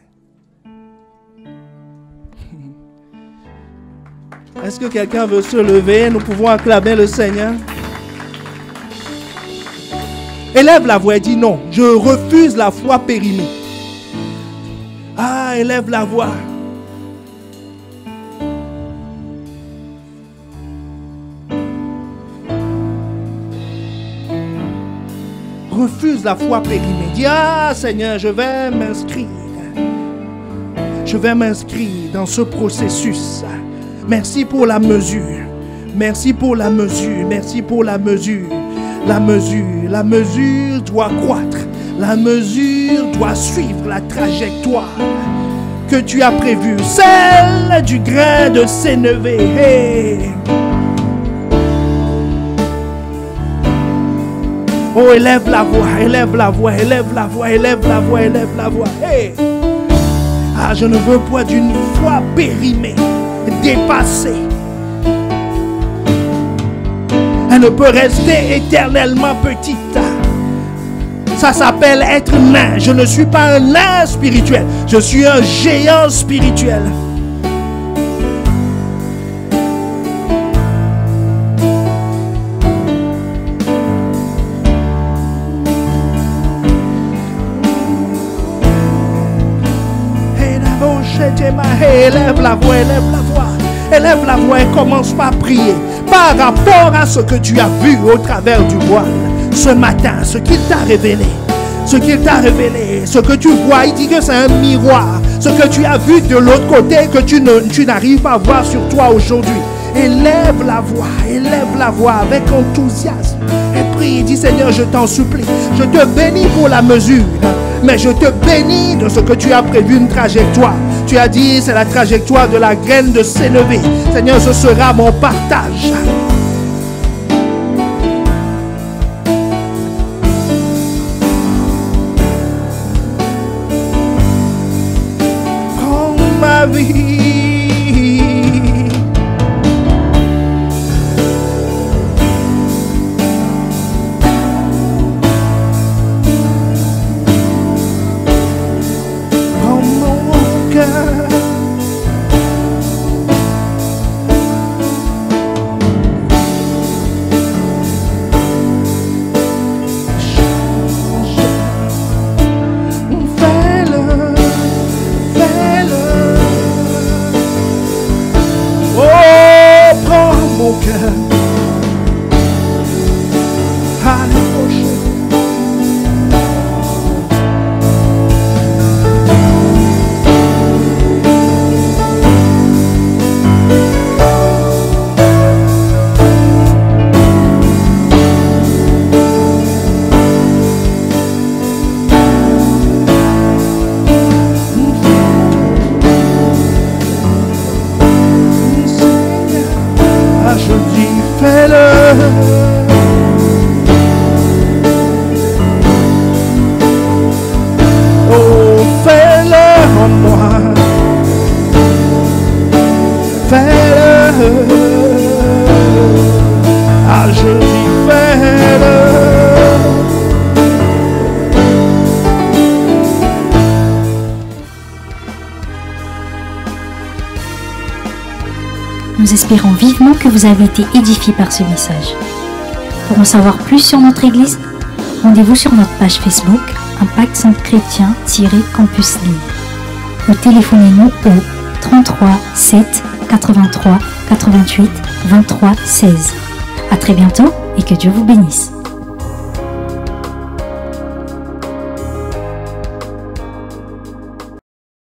Est-ce que quelqu'un veut se lever? Nous pouvons acclamer le Seigneur. Élève la voix et dis non, je refuse la foi périmée. Ah, élève la voix. Refuse la foi périmée. Dis, ah Seigneur, je vais m'inscrire. Je vais m'inscrire dans ce processus. Merci pour la mesure. Merci pour la mesure. Merci pour la mesure. La mesure doit croître. La mesure doit suivre la trajectoire que tu as prévue. Celle du grain de sénévé. Hey. Oh, élève la voix, élève la voix, élève la voix, élève la voix, élève la voix. Hey. Ah, je ne veux pas d'une foi périmée, dépassée. Elle ne peut rester éternellement petite. Ça s'appelle être nain. Je ne suis pas un nain spirituel. Je suis un géant spirituel. Élève la voix, élève la voix. Élève la voix et commence par prier. Par rapport à ce que tu as vu au travers du voile ce matin, ce qu'il t'a révélé. Ce qu'il t'a révélé, ce que tu vois, il dit que c'est un miroir. Ce que tu as vu de l'autre côté que tu n'arrives pas à voir sur toi aujourd'hui. Élève la voix avec enthousiasme. Et prie, dis Seigneur, je t'en supplie. Je te bénis pour la mesure. Mais je te bénis de ce que tu as prévu, une trajectoire. Tu as dit, c'est la trajectoire de la graine de sénévé. Seigneur, ce sera mon partage. Prends ma vie. Nous espérons vivement que vous avez été édifiés par ce message. Pour en savoir plus sur notre Église, rendez-vous sur notre page Facebook Impact Centre Chrétien-Campus Lille. Ou téléphonez-nous au 33 7 83 88 23 16. À très bientôt et que Dieu vous bénisse.